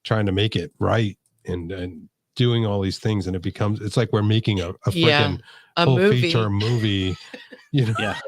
trying to make it right and doing all these things, and it's like we're making a freaking full feature movie. You know? Yeah,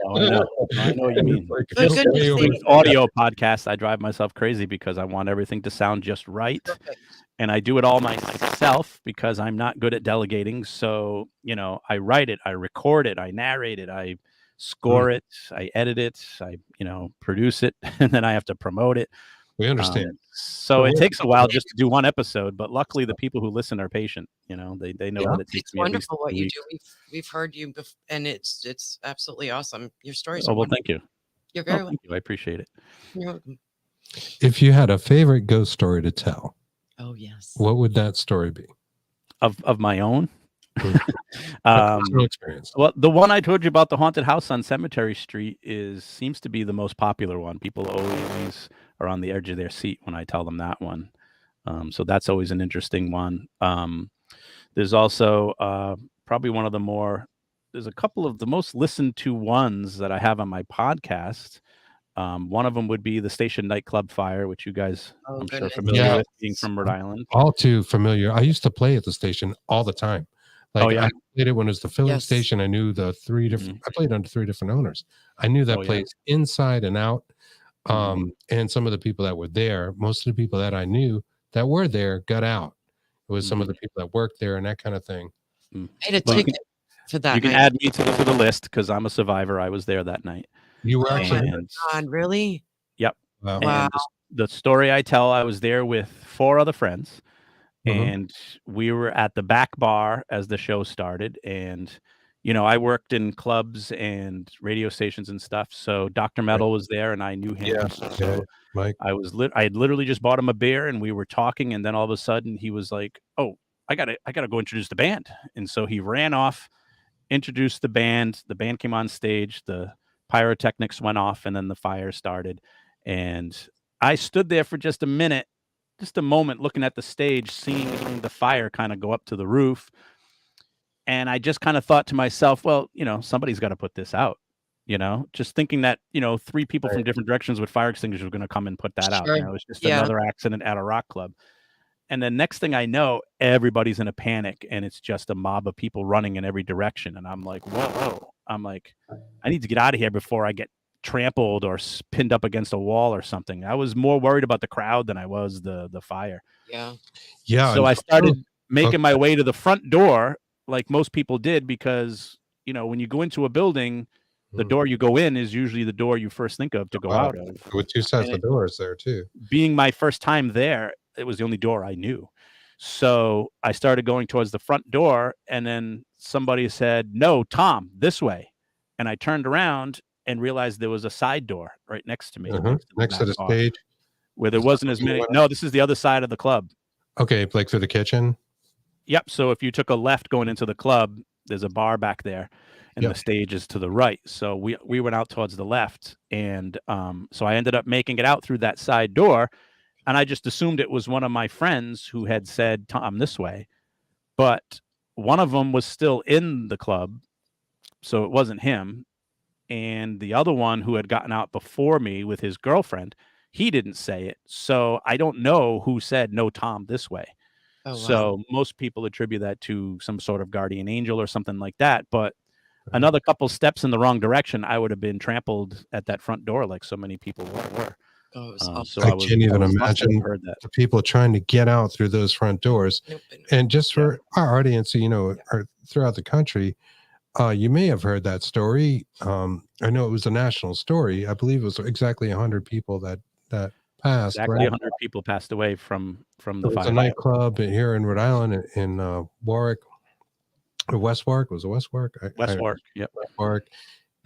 I know what you mean. Like, For goodness sake. Audio podcast, I drive myself crazy because I want everything to sound just right. Perfect. And I do it all myself because I'm not good at delegating. So, you know, I write it, I record it, I narrate it, I score it, I edit it, I, you know, produce it, and then I have to promote it. We understand. So it takes a while just to do one episode, but luckily the people who listen are patient. You know, they know that it takes It's me at least wonderful what 2 you weeks. do. We've heard you, and it's absolutely awesome. Your stories. Oh, well, thank you. You're very welcome. Thank you. I appreciate it. You're welcome. If you had a favorite ghost story to tell, Oh yes. what would that story be? Of my own. Personal experience. Well, the one I told you about, the haunted house on Cemetery Street, seems to be the most popular one. People always are on the edge of their seat when I tell them that one. So that's always an interesting one. There's also probably one of the more. There's a couple of the most listened to ones that I have on my podcast. One of them would be the Station Nightclub Fire, which you guys, I'm sure, familiar with, being from Rhode Island. All too familiar. I used to play at the station all the time. Like I played it when it was the filling station. I knew the 3 different. I played under 3 different owners. I knew that place inside and out. And some of the people that were there, most of the people that I knew that were there got out. It was some of the people that worked there and that kind of thing. I had a ticket for that. You can add me to the list because I'm a survivor. I was there that night. You were actually God, really? Yep. Wow. And the story I tell, I was there with 4 other friends, and we were at the back bar as the show started. And, you know, I worked in clubs and radio stations and stuff. So Dr. Metal was there and I knew him. So Mike. I had literally just bought him a beer and we were talking. And then all of a sudden he was like, "Oh, I gotta go introduce the band." And so he ran off, introduced the band. The band came on stage. The pyrotechnics went off and then the fire started. And I stood there for just a moment, looking at the stage, seeing the fire kind of go up to the roof. And I just kind of thought to myself, well, you know, somebody's got to put this out, you know, just thinking that, you know, 3 people from different directions with fire extinguishers were going to come and put that out. You know, it was just another accident at a rock club. And then next thing I know, everybody's in a panic and it's just a mob of people running in every direction. And I'm like, whoa. I'm like, I need to get out of here before I get trampled or pinned up against a wall or something. I was more worried about the crowd than I was the fire. Yeah. So I started making my way to the front door like most people did, because, you know, when you go into a building, the door you go in is usually the door you first think of to go out of. With 2 sets of doors there too. Being my first time there, it was the only door I knew. So I started going towards the front door, and then somebody said, "No, Tom, this way." And I turned around and realized there was a side door right next to me. Next to the stage. Where there wasn't as many. No, this is the other side of the club. Okay, like through the kitchen? Yep. So if you took a left going into the club, there's a bar back there, and the stage is to the right. So we went out towards the left, and so I ended up making it out through that side door, and I just assumed it was one of my friends who had said, "Tom, this way," but one of them was still in the club, so it wasn't him, and the other one who had gotten out before me with his girlfriend, he didn't say it. So I don't know who said, "No, Tom, this way." Oh, wow. So most people attribute that to some sort of guardian angel or something like that. But another couple steps in the wrong direction, I would have been trampled at that front door like so many people were. So I can't even imagine the people trying to get out through those front doors. And just for our audience, you know, throughout the country, you may have heard that story. I know it was a national story. I believe it was exactly 100 people that passed. Exactly, 100 people passed away from the fire. It's a nightclub here in Rhode Island in Warwick, or West Warwick. Was it West Warwick? West Warwick, yep. West Warwick.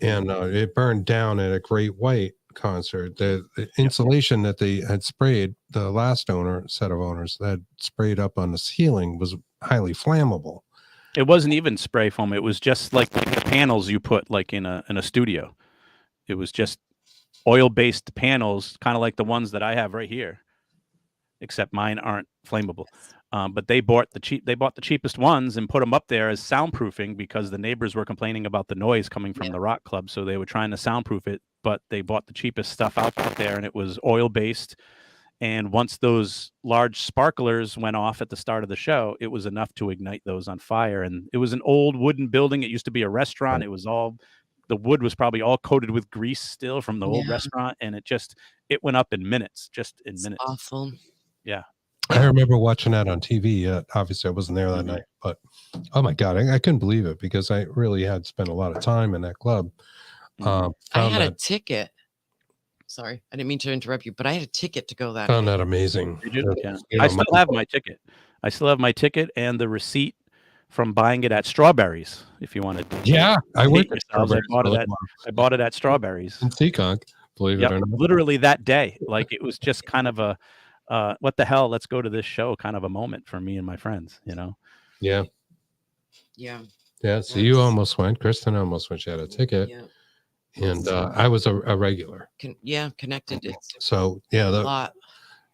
And it burned down at a Great White concert. The insulation that they had sprayed, the last set of owners that had sprayed up on the ceiling, was highly flammable. It wasn't even spray foam. It was just like the panels you put like in a studio. It was just oil-based panels, kind of like the ones that I have right here, except mine aren't flammable. But they bought the cheapest ones and put them up there as soundproofing because the neighbors were complaining about the noise coming from the rock club. So they were trying to soundproof it, but they bought the cheapest stuff out there, and it was oil-based. And once those large sparklers went off at the start of the show, it was enough to ignite those on fire. And it was an old wooden building. It used to be a restaurant. It was the wood was probably all coated with grease still from the old restaurant. And it went up in minutes, minutes. Awful. Yeah. I remember watching that on TV. Obviously, I wasn't there that night, but oh my God, I couldn't believe it because I really had spent a lot of time in that club. I had a ticket. Sorry, I didn't mean to interrupt you, but I had a ticket to go that. Found that amazing. Yeah. I still have my ticket. I still have my ticket and the receipt from buying it at Strawberries. If you wanted to, Yeah, I went to I bought it at Strawberries in Seekonk. Believe it or not, literally that day. Like it was just kind of a what the hell? Let's go to this show. Kind of a moment for me and my friends. You know. Yeah. Yeah. So you almost went. Kristen almost went. She had a ticket. Yeah. And I was a regular. Connected. So a lot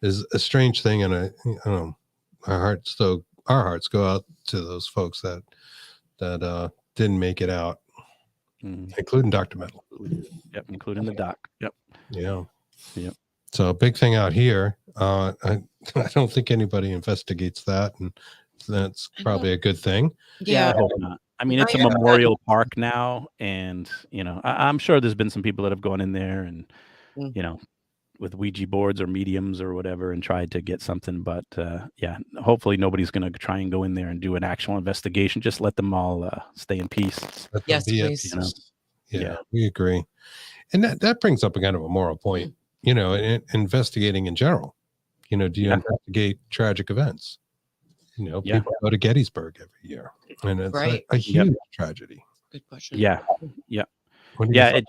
is a strange thing, and our hearts go out to those folks that didn't make it out, including Dr. Metal. Yep, including the doc. Yep. Yeah. Yep. So a big thing out here. I don't think anybody investigates that, and that's probably a good thing. Yeah, I hope not. I mean, it's a memorial park now, and I'm sure there's been some people that have gone in there and with Ouija boards or mediums or whatever and tried to get something. But hopefully nobody's going to try and go in there and do an actual investigation. Just let them all stay in peace. Yes, please. Yeah, we agree. And that brings up a kind of a moral point. Investigating in general. Do you investigate tragic events? People go to Gettysburg every year, and it's a huge tragedy. Good question. Yeah. It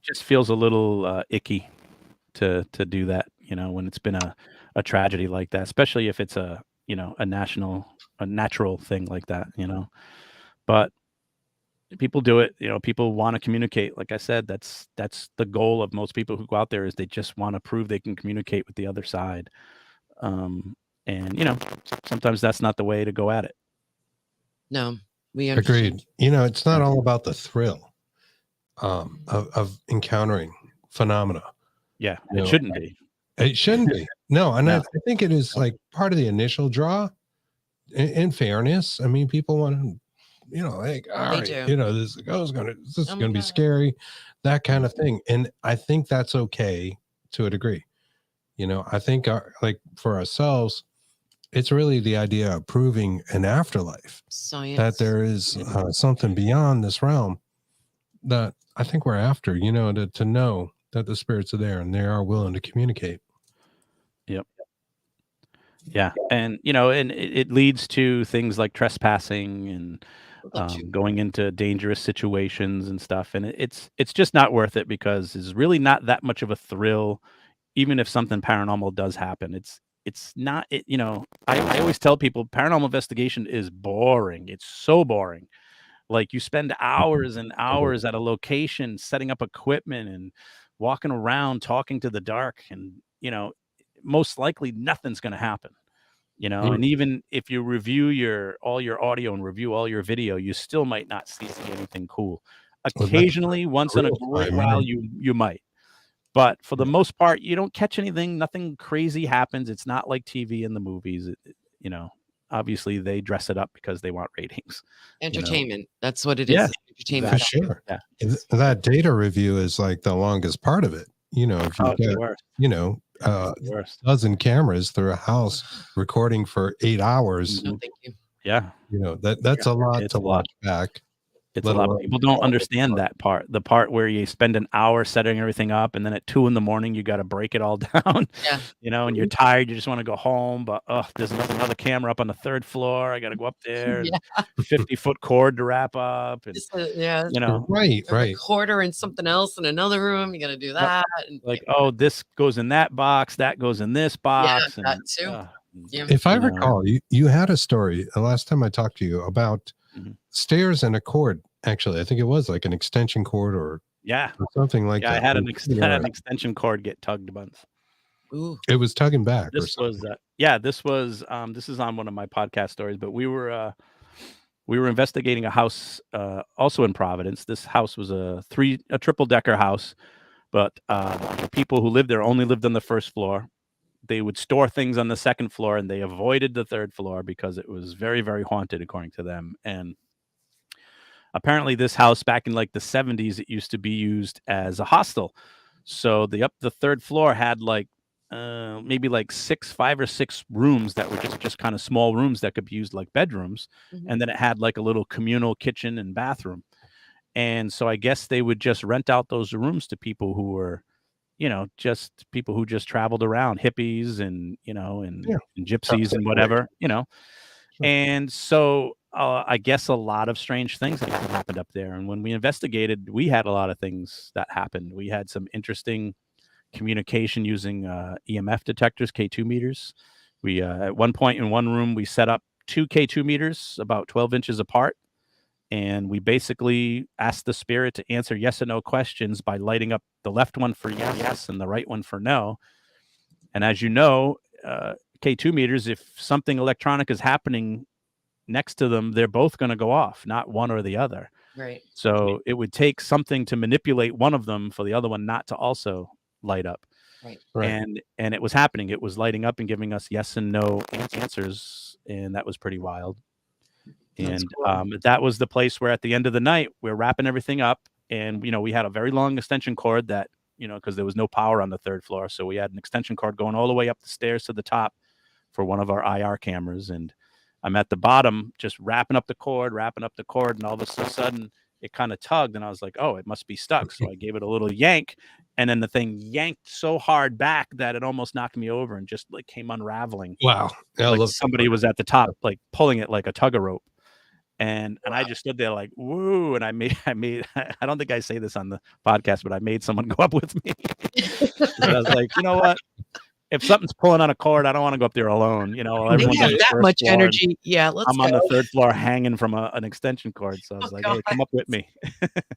just feels a little icky to do that. When it's been a tragedy like that, especially if it's a natural thing like that. But people do it. People want to communicate. Like I said, that's the goal of most people who go out there is they just want to prove they can communicate with the other side. And sometimes that's not the way to go at it. No, we understand. Agreed. It's not all about the thrill of encountering phenomena. Yeah, it shouldn't be. It shouldn't be. No, and I think it is like part of the initial draw. In fairness, I mean, people want to, like, all right, this is going to be scary, that kind of thing, and I think that's okay to a degree. I think for ourselves, it's really the idea of proving an afterlife, science, that there is something beyond this realm that I think we're after, to know that the spirits are there and they are willing to communicate. Yep. Yeah. And, and it leads to things like trespassing and going into dangerous situations and stuff. And it's just not worth it because it's really not that much of a thrill. Even if something paranormal does happen, it's not, I always tell people paranormal investigation is boring. It's so boring. Like you spend hours and hours at a location, setting up equipment and walking around, talking to the dark, and, most likely nothing's going to happen, and even if you review all your audio and review all your video, you still might not see anything cool. Occasionally, once in a great while, you might. But for the most part, you don't catch anything. Nothing crazy happens. It's not like TV in the movies. Obviously they dress it up because they want ratings. Entertainment. That's what it is. Entertainment. For sure. Yeah. That data review is like the longest part of it. If you get, dozen cameras through a house recording for 8 hours. No, thank you. Yeah. That's a lot to watch back. It's a lot. People don't understand that part. The part where you spend an hour setting everything up, and then at 2 a.m, you got to break it all down. Yeah. And you're tired. You just want to go home, but there's another camera up on the 3rd floor. I got to go up there. 50-foot cord to wrap up. And, right. Recorder and something else in another room. You got to do that. And, this goes in that box. That goes in this box. Yeah, that too. If I recall, you had a story the last time I talked to you about stairs and a cord. Actually, I think it was like an extension cord or Yeah. or something like Yeah, I that. had It an, was had an interesting. extension cord get tugged once. Ooh. It was tugging back or This was, something. this is on one of my podcast stories, but we were investigating a house, also in Providence. This house was a triple decker house, but the people who lived there only lived on the first floor. They would store things on the second floor, and they avoided the third floor because it was very, very haunted, according to them. And apparently, this house back in like the 70s, it used to be used as a hostel. So the third floor had like maybe like 5 or 6 rooms that were just kind of small rooms that could be used like bedrooms, Mhm. and then it had like a little communal kitchen and bathroom. And so I guess they would just rent out those rooms to people who were, just people who just traveled around, hippies and, Yeah. and gypsies and whatever, Sure. And so I guess a lot of strange things that happened up there. And when we investigated, we had a lot of things that happened. We had some interesting communication using EMF detectors, K2 meters. We, at one point in one room, we set up 2 K2 meters about 12 inches apart. And we basically asked the spirit to answer yes or no questions by lighting up the left one for yes and the right one for no. And as you know, K2 meters, if something electronic is happening next to them, they're both going to go off, not one or the other. Right. So it would take something to manipulate one of them for the other one not to also light up. Right. Right. And it was happening. It was lighting up and giving us yes and no answers. And that was pretty wild. That's And cool. that was the place where at the end of the night, we're wrapping everything up. And, we had a very long extension cord that, because there was no power on the third floor. So we had an extension cord going all the way up the stairs to the top for one of our IR cameras. And I'm at the bottom just wrapping up the cord. And all of a sudden it kind of tugged. And I was like, oh, it must be stuck. So I gave it a little yank. And then the thing yanked so hard back that it almost knocked me over and just like came unraveling. Wow. I Like love somebody was at the top, like pulling it like a tug of rope. And I just stood there like, woo. And I made, I don't think I say this on the podcast, but I made someone go up with me. But I was like, you know what? If something's pulling on a cord, I don't want to go up there alone. They Everyone's on have the that first much floor, and energy. Yeah, let's I'm go. on the third floor hanging from an extension cord. So I was Oh, like, hey, come up with me.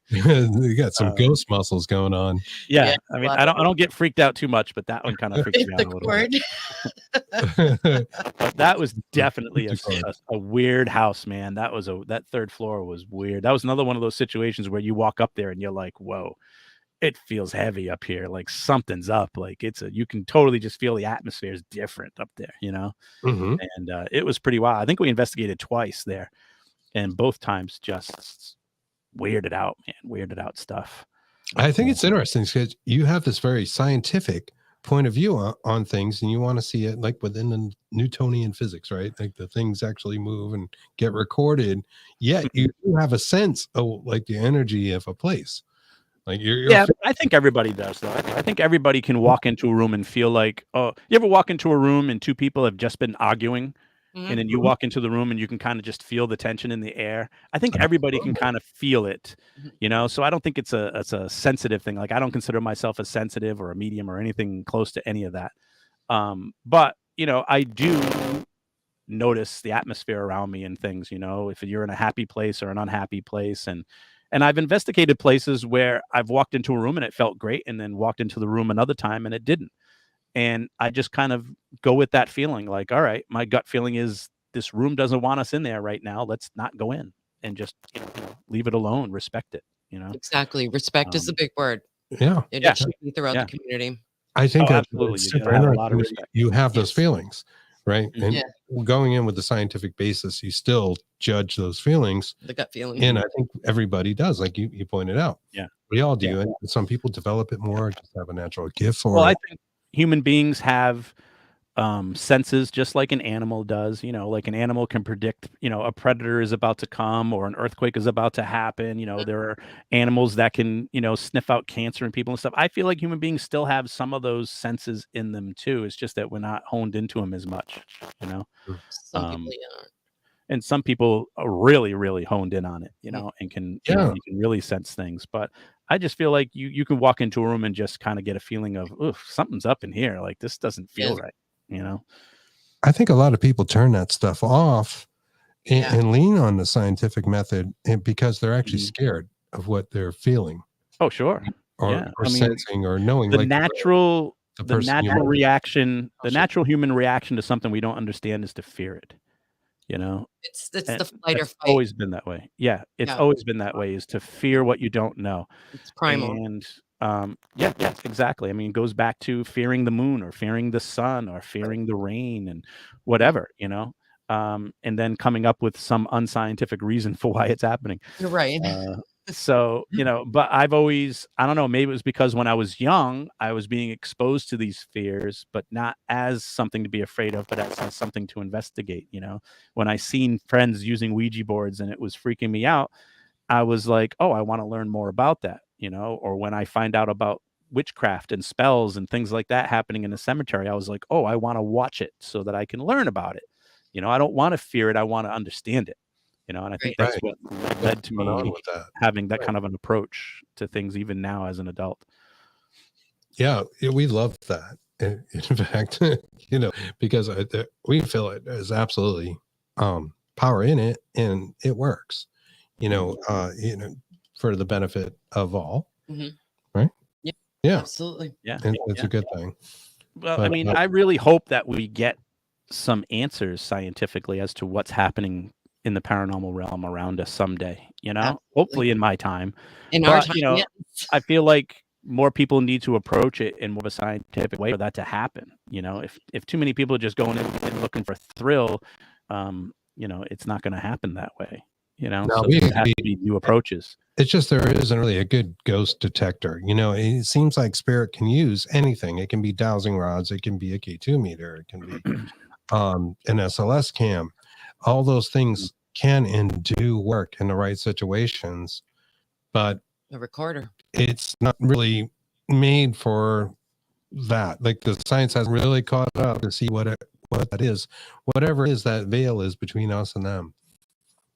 You got some Um, ghost muscles going on. Yeah. Yeah, I mean, a I lot don't get freaked out too much, but that one kind of freaked Hit me out the a little bit. cord. But that was definitely Hit the cord. a weird house, man. That third floor was weird. That was another one of those situations where you walk up there and you're like, whoa, it feels heavy up here. Like something's up. Like you can totally just feel the atmosphere is different up there, Mhm. And it was pretty wild. I think we investigated twice there, and both times just weirded out, man. Weirded out stuff. I think it's interesting because you have this very scientific point of view on things, and you want to see it like within the Newtonian physics, right? Like the things actually move and get recorded. Yet you do have a sense of like the energy of a place. Like you're Yeah, I think everybody does, though. I think everybody can walk into a room and feel like, oh, you ever walk into a room and two people have just been arguing, and then you Mhm. walk into the room and you can kind of just feel the tension in the air. I think everybody can kind of feel it, Mhm. So I don't think it's a sensitive thing. Like I don't consider myself a sensitive or a medium or anything close to any of that. But I do notice the atmosphere around me and things, if you're in a happy place or an unhappy place. And I've investigated places where I've walked into a room and it felt great, and then walked into the room another time and it didn't. And I just kind of go with that feeling, like, all right, my gut feeling is this room doesn't want us in there right now. Let's not go in, and just leave it alone, respect it. Exactly. Respect is a Um, big word. Yeah. And yeah, it should be throughout yeah. the community. I think Oh, that absolutely. it's You got super to have a lot of interesting that respect. you have those Yes. feelings, right? Mhm. And Yeah. going in with the scientific basis, you still judge those feelings. The gut feeling. And I think everybody does, like you pointed out. Yeah. We all do. Yeah. And some people develop it more, just have a natural gift Well, for I it. think human beings have senses just like an animal does. Like an animal can predict, a predator is about to come or an earthquake is about to happen. There are animals that can, sniff out cancer in people and stuff. I feel like human beings still have some of those senses in them too. It's just that we're not honed into them as much, Some people, um, yeah. and some people are really, really honed in on it, and can, Yeah. you can really sense things. But I just feel like you can walk into a room and just kind of get a feeling of, oof, something's up in here. Like this doesn't feel Yeah. right, I think a lot of people turn that stuff off Yeah. and lean on the scientific method because they're actually Mhm. scared of what they're feeling. Oh, sure. Yeah. or I mean, sensing or knowing, the like natural the the person you natural love. reaction Oh, the sure. natural human reaction to something we don't understand is to fear it, you know? It's And the flight or that's fight. always been that way. Yeah, it's Yeah, always been that way, is to fear what you don't know. it's primal. And, yeah, yeah, exactly. I mean, it goes back to fearing the moon or fearing the sun or Right. fearing the rain and Mhm. whatever, and then coming up with some unscientific reason for why it's happening. You're right. So, but I don't know, maybe it was because when I was young, I was being exposed to these fears, but not as something to be afraid of, but as something to investigate. When I seen friends using Ouija boards and it was freaking me out, I was like, oh, I want to learn more about that. Or when I find out about witchcraft and spells and things like that happening in the cemetery, I was like, oh, I want to watch it so that I can learn about it. I don't want to fear it. I want to understand it. And I think Right. that's Right. what What's led to going on me with that? having that Right. kind of an approach to things even now as an adult. Yeah, we love that. In fact, because we feel it is absolutely power in it, and it works. For the benefit of all, Mhm. right? Yeah, Yeah, absolutely. Yeah. and it's Yeah. a good thing. Well, I But mean, I really hope that we get some answers scientifically as to what's happening in the paranormal realm around us someday, Absolutely. hopefully in my time. In our But, time, yes. I feel like more people need to approach it in more of a scientific way for that to happen. If too many people are just going in and looking for thrill, it's not going to happen that way. now So we there has to be new approaches. it's just there isn't really a good ghost detector. It seems like spirit can use anything. It can be dowsing rods, it can be a K2 meter, it can be an SLS cam. All those things can and do work in the right situations, but A recorder. it's not really made for that. Like the science hasn't really caught up to see what that is, whatever it is that veil is between us and them.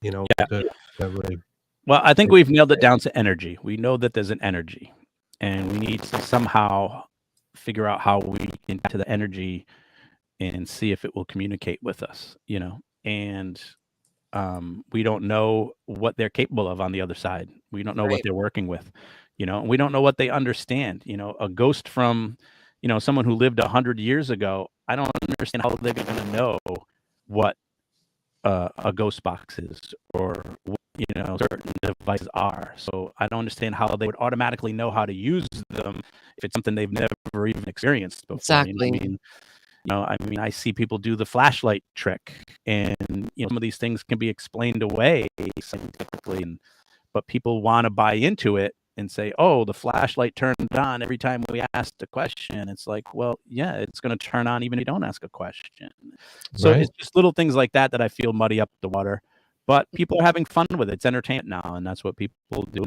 Yeah. That really, Well, I think we've nailed it down to energy. We know that there's an energy, and we need to somehow figure out how we can get to the energy and see if it will communicate with us. And we don't know what they're capable of on the other side. We don't know what Right. they're working with. And we don't know what they understand. A ghost from, someone who lived 100 years ago. I don't understand how they're going to know what a ghost box is or what, certain devices are. So I don't understand how they would automatically know how to use them if it's something they've never even experienced before. Exactly. I see people do the flashlight trick, and some of these things can be explained away scientifically, but people want to buy into it and say, "Oh, the flashlight turned on every time we asked a question." It's like, well, yeah, it's going to turn on even if you don't ask a question. So right? it's just little things like that that I feel muddy up the water. But people are having fun with it. It's entertainment now, and that's what people do.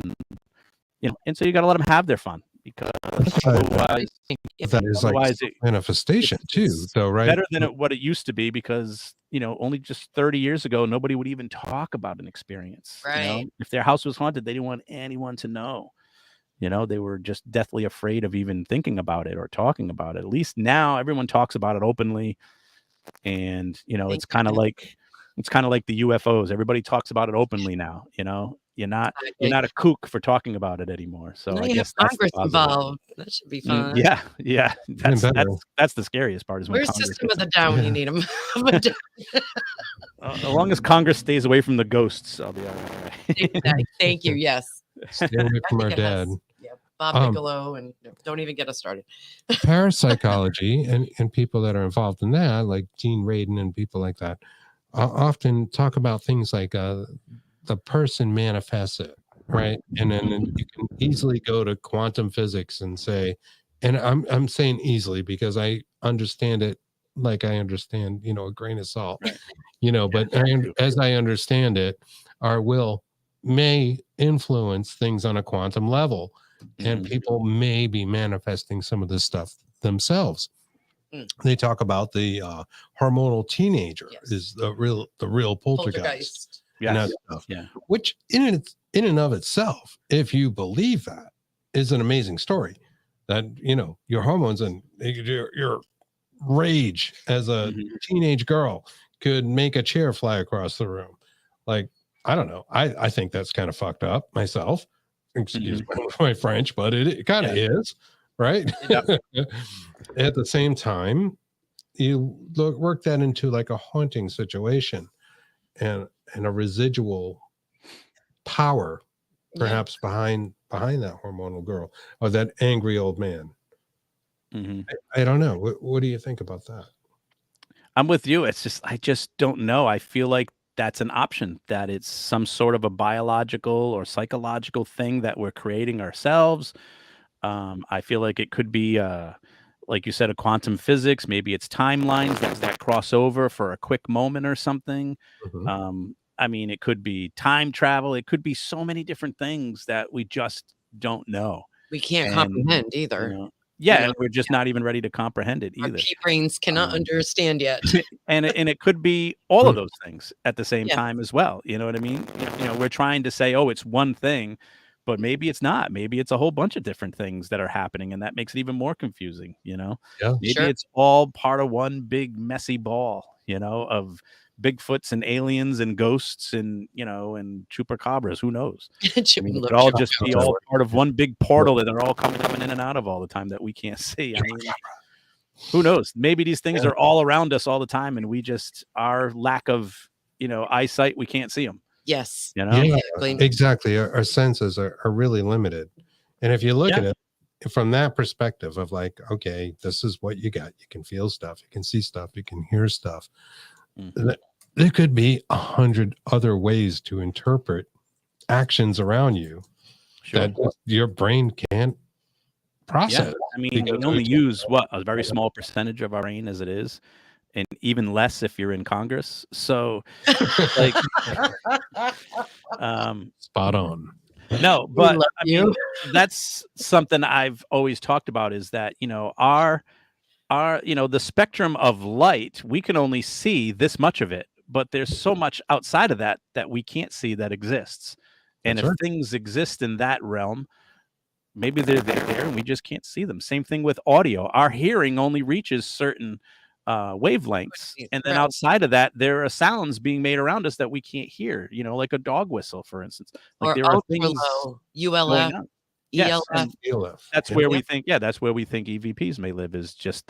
And so you got to let them have their fun because otherwise, That is like otherwise it, manifestation too, it's though, right? better than what it used to be because, only just 30 years ago, nobody would even talk about an experience. Right. If their house was haunted, they didn't want anyone to know. They were just deathly afraid of even thinking about it or talking about it. At least now everyone talks about it openly. And, Thank it's kind of you. like the UFOs. Everybody talks about it openly now. You're not Exactly. a kook for talking about it anymore. So Now I you have guess that's the Congress positive. involved. That should be Mm, fun. yeah, yeah. Even better. That's the scariest part is when Where's Congress System of gets the Down? Yeah. You need them. as long as Congress stays away from the ghosts, I'll be all right. Thank you. Yes. Stay away I from our think it has. dead. Yeah. Bob Um, Bigelow, and don't even get us started. Parapsychology and people that are involved in that, like Gene Radin and people like that, often talk about things like the person manifests it, right? And then you can easily go to quantum physics and say, and I'm saying easily because I understand it like I understand, a grain of salt, Right. but me too. as I understand it, our will may influence things on a quantum level, and Mhm. people may be manifesting some of this stuff themselves. Mm. They talk about the hormonal teenager Yes. is the real poltergeist. And that Yes. stuff, Yeah. which in and of itself, if you believe that, is an amazing story. That your hormones and your rage as a Mhm. teenage girl could make a chair fly across the room. Like, I don't know. I think that's kind of fucked up myself. Excuse my French, but it kind of is, right? Yep. At the same time, you work that into like a haunting situation and a residual power perhaps behind that hormonal girl or that angry old man. I don't know. What do you think about that? I'm with you. It's just I just don't know. I feel like that's an option, that it's some sort of a biological or psychological thing that we're creating ourselves. I feel like it could be, like you said, a quantum physics. Maybe it's timelines that cross over for a quick moment or something. I mean, it could be time travel. It could be so many different things that we just don't know. We can't And, comprehend either. You know, yeah, and we're just not even ready to comprehend it Our either. pea brains cannot understand yet. And it could be all of those things at the same time as well. You know what I mean? You know, we're trying to say, oh, it's one thing, but maybe it's not. Maybe it's a whole bunch of different things that are happening, and that makes it even more confusing. You know, maybe it's all part of one big messy ball. You know, of Bigfoots and aliens and ghosts and, you know, and chupacabras. Who knows? I mean, it could all just be all part of one big portal that they're all coming in and out of all the time that we can't see. I mean, who knows? Maybe these things are all around us all the time, and we just, our lack of, you know, eyesight, we can't see them. Yes. You know? Yeah, exactly. Our senses are really limited. And if you look at it from that perspective of like, okay, this is what you got. You can feel stuff, you can see stuff, you can hear stuff. There could be 100 other ways to interpret actions around you that your brain can't process. I mean, we only use a very small percentage of our brain as it is, and even less if you're in Congress. So, like, spot on. No, but I mean, that's something I've always talked about, is that, you know, our you know, the spectrum of light, we can only see this much of it, but there's so much outside of that that we can't see that exists. And if things exist in that realm, maybe they're there and we just can't see them. Same thing with audio. Our hearing only reaches certain wavelengths, and then outside of that, there are sounds being made around us that we can't hear. You know, like a dog whistle, for instance. Like, or there are ultra things low, ULF, Yes, ELF. ELF. That's where we think, that's where we think EVPs may live, is just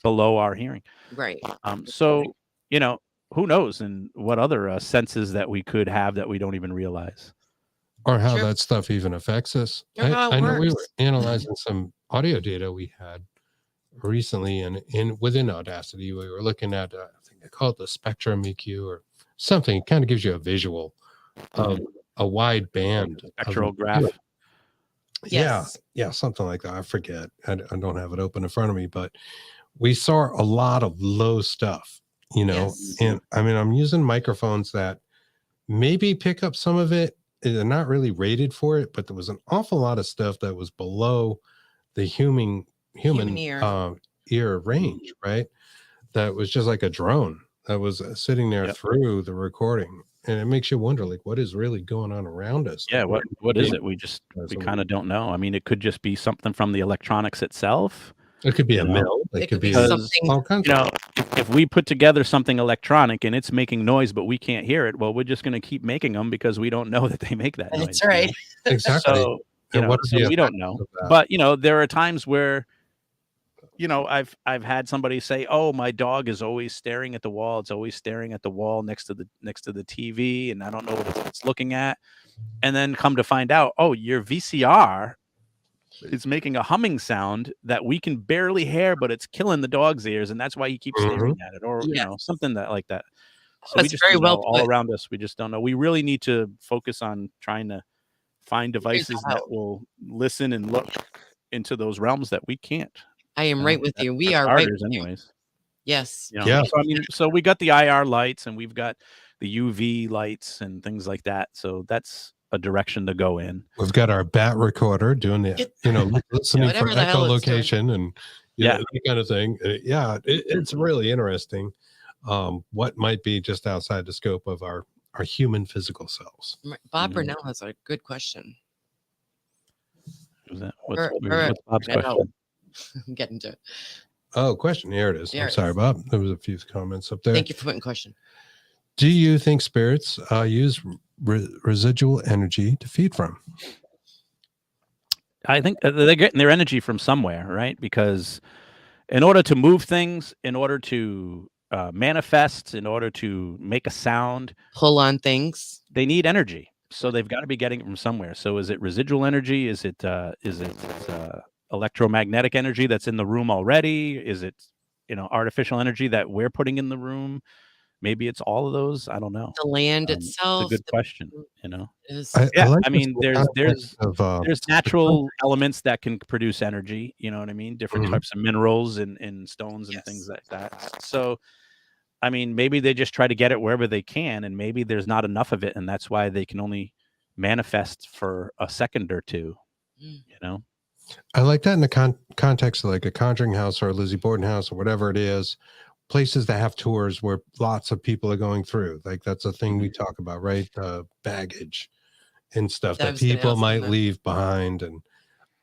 below our hearing. Right. So, you know, who knows, and what other senses that we could have that we don't even realize, or how that stuff even affects us. I know we were analyzing some audio data we had recently, and within Audacity, we were looking at I think they call it the spectrum EQ or something. It kind of gives you a visual of a wide band, spectral graph. Yeah, something like that. I forget. I don't have it open in front of me, but we saw a lot of low stuff, you know. And I mean, I'm using microphones that maybe pick up some of it. They're not really rated for it, but there was an awful lot of stuff that was below the human ear range, right? That was just like a drone that was sitting there through the recording. And it makes you wonder, like, what is really going on around us? Yeah, what is it? We kind of don't know. I mean, it could just be something from the electronics itself. It could be a mill. It could be something. All kinds. You know, if we put together something electronic and it's making noise, but we can't hear it, well, we're just going to keep making them because we don't know that they make that noise. That's right. Exactly. So, you know, we don't know. But, you know, there are times where, you know, I've had somebody say, "Oh, my dog is always staring at the wall. It's always staring at the wall next to the TV, and I don't know what it's looking at." And then come to find out, oh, your VCR is making a humming sound that we can barely hear, but it's killing the dog's ears, and that's why he keeps staring at it, or you know, something like that. So we just don't know. All around us, we just don't know. We really need to focus on trying to find devices that will listen and look into those realms that we can't. I am right with you. We are right with anyways. Yes. You know? So, I mean, so we got the IR lights and we've got the UV lights and things like that. So that's a direction to go in. We've got our bat recorder doing the, you know, listening for echolocation and that kind of thing. It's really interesting. What might be just outside the scope of our human physical selves. Bob Burnell has a good question. What's Bob's question? I'm getting to it. Oh, question. Here it is. I'm sorry, Bob. There was a few comments up there. Thank you for putting question. Do you think spirits use residual energy to feed from? I think they're getting their energy from somewhere, right? Because in order to move things, in order to manifest, in order to make a sound, Pull on things. they need energy. So they've got to be getting it from somewhere. So is it residual energy? Is it electromagnetic energy that's in the room already? Is it, artificial energy that we're putting in the room? Maybe it's all of those. I don't know. The land It's a itself good question. You know. is I Yeah, like I this mean, in the there's context there's of there's the natural context. elements that can produce energy. You know what I mean? Different Mhm. types of minerals and stones and things yes. like that. So I mean, maybe they just try to get it wherever they can, and maybe there's not enough of it, and that's why they can only manifest for a second or two, Mm. you know? I like that in the context of like a Conjuring house or a Lizzie Borden house or whatever it is. Places that have tours where lots of people are going through. Like that's a thing we Mhm. talk about, right? Baggage and stuff I that was going to people ask might that. leave behind, and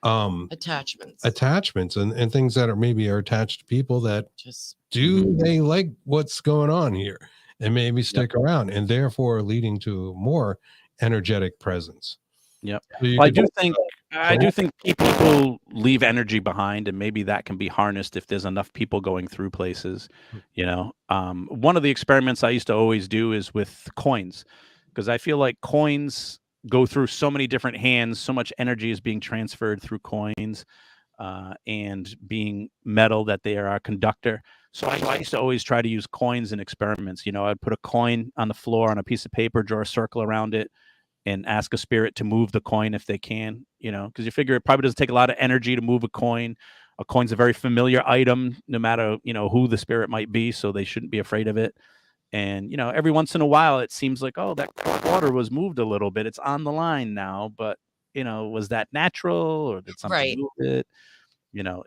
um Attachments. attachments and things that are maybe are attached to people that Just do Mhm. they like what's going on here and maybe Yep, stick around and therefore leading to more energetic presence. yep. So you Well, I could do think I play. do think people leave energy behind, and maybe that can be harnessed if there's enough people going through places, you know? One of the experiments I used to always do is with coins, because I feel like coins go through so many different hands, so much energy is being transferred through coins. And being metal that they are a conductor. So I used to always try to use coins in experiments. I'd put a coin on the floor on a piece of paper, draw a circle around it, and ask a spirit to move the coin if they can, because you figure it probably doesn't take a lot of energy to move a coin. A coin's a very familiar item, no matter, who the spirit might be, so they shouldn't be afraid of it. And, every once in a while, it seems like, oh, that quarter was moved a little bit. It's on the line now, but, was that natural or did something right. move it?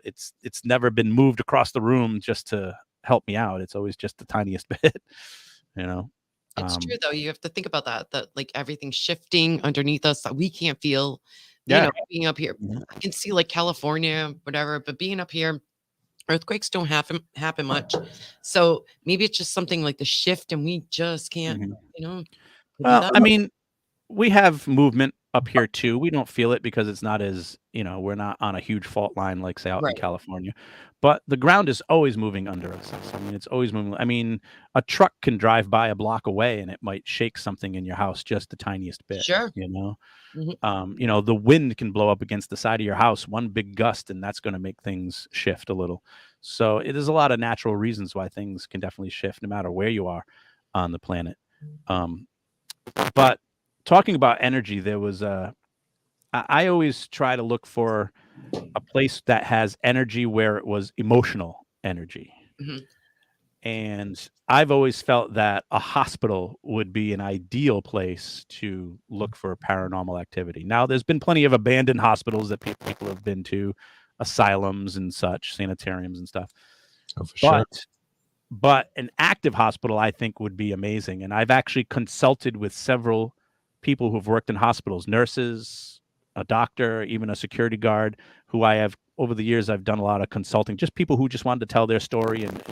It's never been moved across the room just to help me out. It's always just the tiniest bit, you know. It's true Um, though. You have to think about that like everything's shifting underneath us that we can't feel. yeah. Being up here, Mhm. I can see like California, whatever, but being up here, earthquakes don't happen much. So maybe it's just something like the shift, and we just can't, Mhm. could be Well, that. I mean, we have movement up here too. We don't feel it because it's not as, we're not on a huge fault line like say out in Right. California. But the ground is always moving under us. I mean, it's always moving. I mean, a truck can drive by a block away and it might shake something in your house just the tiniest bit, Sure. you know. Mhm. The wind can blow up against the side of your house, one big gust, and that's going to make things shift a little. So it is a lot of natural reasons why things can definitely shift no matter where you are on the planet. Um, but talking about energy, there was I always try to look for a place that has energy where it was emotional energy. Mhm. And I've always felt that a hospital would be an ideal place to look for paranormal activity. Now, there's been plenty of abandoned hospitals that people have been to, asylums and such, sanitariums and stuff. Oh, for sure. But an active hospital, I think, would be amazing. And I've actually consulted with several people who've worked in hospitals, nurses, a doctor, even a security guard, who I have over the years. I've done a lot of consulting, just people who just wanted to tell their story and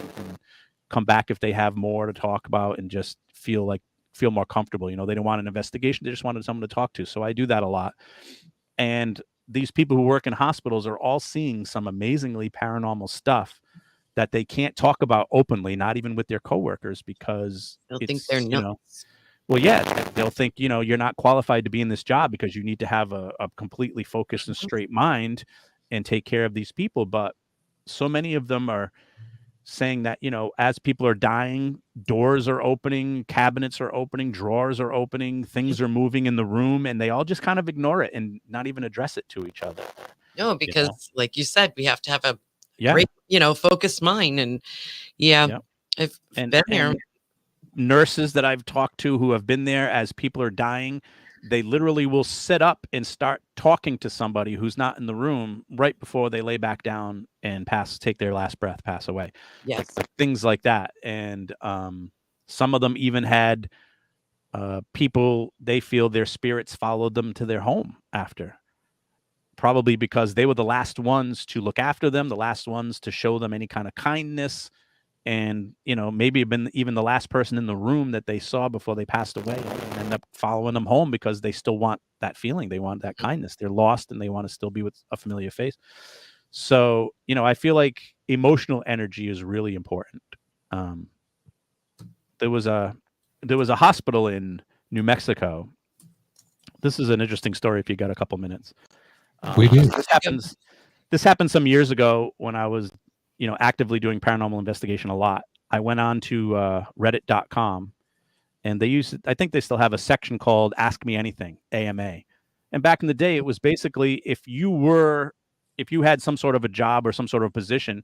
come back if they have more to talk about and just feel more comfortable. They didn't want an investigation; they just wanted someone to talk to. So I do that a lot. And these people who work in hospitals are all seeing some amazingly paranormal stuff that they can't talk about openly, not even with their coworkers, because They'll think they're it's, nuts. well, yeah, they'll think, you're not qualified to be in this job because you need to have a completely focused and Mhm. straight mind and take care of these people. But so many of them are saying that, as people are dying, doors are opening, cabinets are opening, drawers are opening, things are moving in the room, and they all just kind of ignore it and not even address it to each other, No, you know? because like you said, we have to have a Yeah. great, focused mind. And yeah, Yeah. I've And been there. and nurses that I've talked to who have been there as people are dying, they literally will sit up and start talking to somebody who's not in the room right before they lay back down and take their last breath, pass away. Like, Yes. things like that. And some of them even had people, they feel their spirits followed them to their home after. Probably because they were the last ones to look after them, the last ones to show them any kind of kindness, and maybe been even the last person in the room that they saw before they passed away, and end up following them home because they still want that feeling, they want that kindness, they're lost and they want to still be with a familiar face. So I feel like emotional energy is really important. um, there was a hospital in New Mexico. This is an interesting story if you got a couple minutes. We do. This happened some years ago when I was, actively doing paranormal investigation a lot. I went on to reddit.com, and I think they still have a section called Ask Me Anything, AMA. And back in the day, it was basically if you had some sort of a job or some sort of position,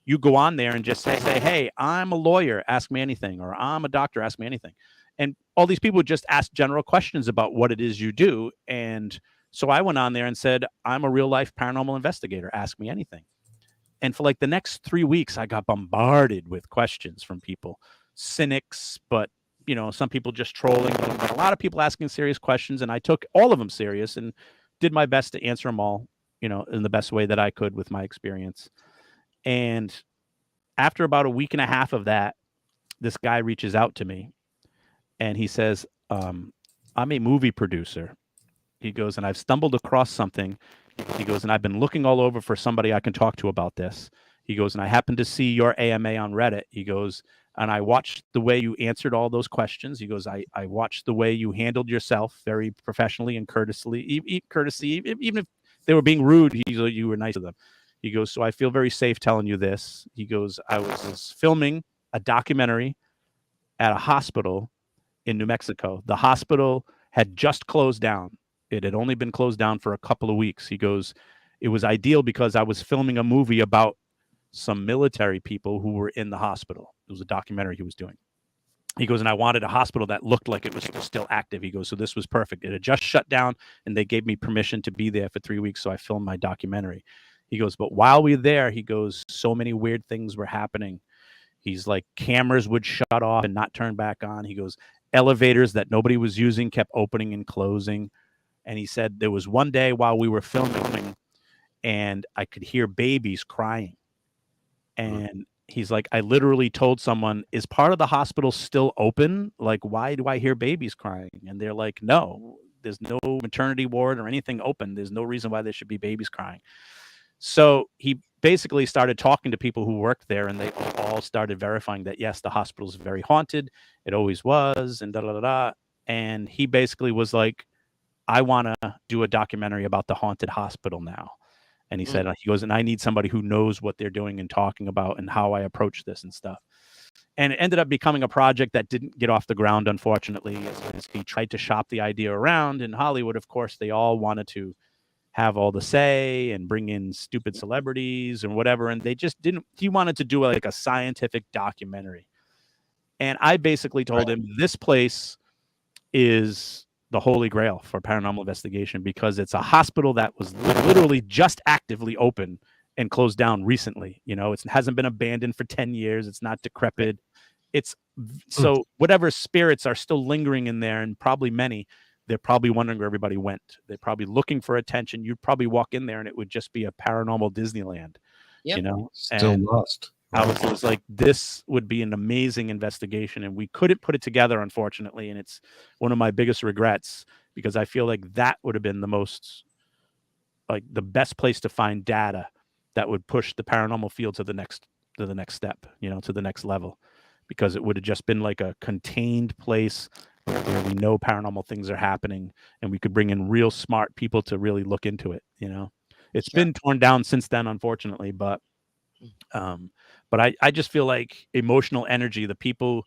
you go on there and just say, hey, I'm a lawyer, ask me anything, or I'm a doctor, ask me anything. And all these people would just ask general questions about what it is you do. And so I went on there and said, I'm a real life paranormal investigator, ask me anything. And for like the next 3 weeks, I got bombarded with questions from people, cynics, but some people just trolling, but a lot of people asking serious questions. And I took all of them serious and did my best to answer them all, in the best way that I could with my experience. And after about a week and a half of that, this guy reaches out to me and he says, I'm a movie producer. He goes, and I've stumbled across something. He goes, and I've been looking all over for somebody I can talk to about this. He goes, and I happened to see your AMA on Reddit. He goes, and I watched the way you answered all those questions. He goes, I watched the way you handled yourself very professionally and courteously, even if they were being rude, you were nice to them. He goes, so I feel very safe telling you this. He goes, I was filming a documentary at a hospital in New Mexico. The hospital had just closed down. It had only been closed down for a couple of weeks. He goes, it was ideal because I was filming a movie about some military people who were in the hospital. It was a documentary he was doing. He goes, and I wanted a hospital that looked like it was still active. He goes, so this was perfect. It had just shut down and they gave me permission to be there for 3 weeks. So I filmed my documentary. He goes, but while we were there, he goes, so many weird things were happening. He's like, cameras would shut off and not turn back on. He goes, elevators that nobody was using kept opening and closing. And he said there was one day while we were filming and I could hear babies crying. And he's like, I literally told someone, is part of the hospital still open? Like, why do I hear babies crying? And they're like, no, there's no maternity ward or anything open. There's no reason why there should be babies crying. So he basically started talking to people who worked there, and they all started verifying that, yes, the hospital is very haunted. It always was, and da-da-da-da. And he basically was like, I want to do a documentary about the haunted hospital now. And he said, he goes, and I need somebody who knows what they're doing and talking about and how I approach this and stuff. And it ended up becoming a project that didn't get off the ground, unfortunately, as he tried to shop the idea around. In Hollywood, of course, they all wanted to have all the say and bring in stupid celebrities and whatever. And they just didn't, he wanted to do like a scientific documentary. And I basically told him, this place is the holy grail for paranormal investigation because it's a hospital that was literally just actively open and closed down recently. It hasn't been abandoned for 10 years. It's not decrepit. It's so whatever spirits are still lingering in there, and probably many, they're probably wondering where everybody went. They're probably looking for attention. You'd probably walk in there and it would just be a paranormal Disneyland, Still lost. I was like, this would be an amazing investigation, and we couldn't put it together, unfortunately. And it's one of my biggest regrets because I feel like that would have been the best place to find data that would push the paranormal field to the next step, to the next level, because it would have just been like a contained place where we know paranormal things are happening, and we could bring in real smart people to really look into it. It's been torn down since then, unfortunately, but I just feel like emotional energy, the people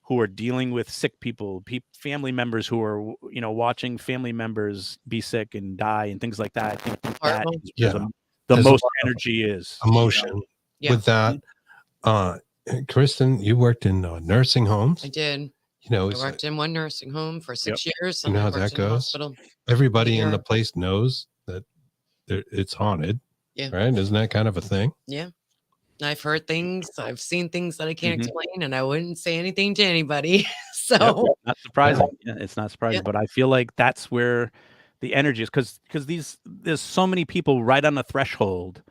who are dealing with sick people, family members who are, watching family members be sick and die and things like that. I think that is where the most energy is. Emotion with that. Kristen, you worked in nursing homes. I did. I worked in one nursing home for 6 years. You know how that goes? Everybody in the place knows that it's haunted. Yeah. Right? Isn't that kind of a thing? Yeah. I've heard things, I've seen things that I can't explain, and I wouldn't say anything to anybody. So not surprising. Yeah, it's not surprising, but I feel like that's where the energy is, because there's so many people right on the threshold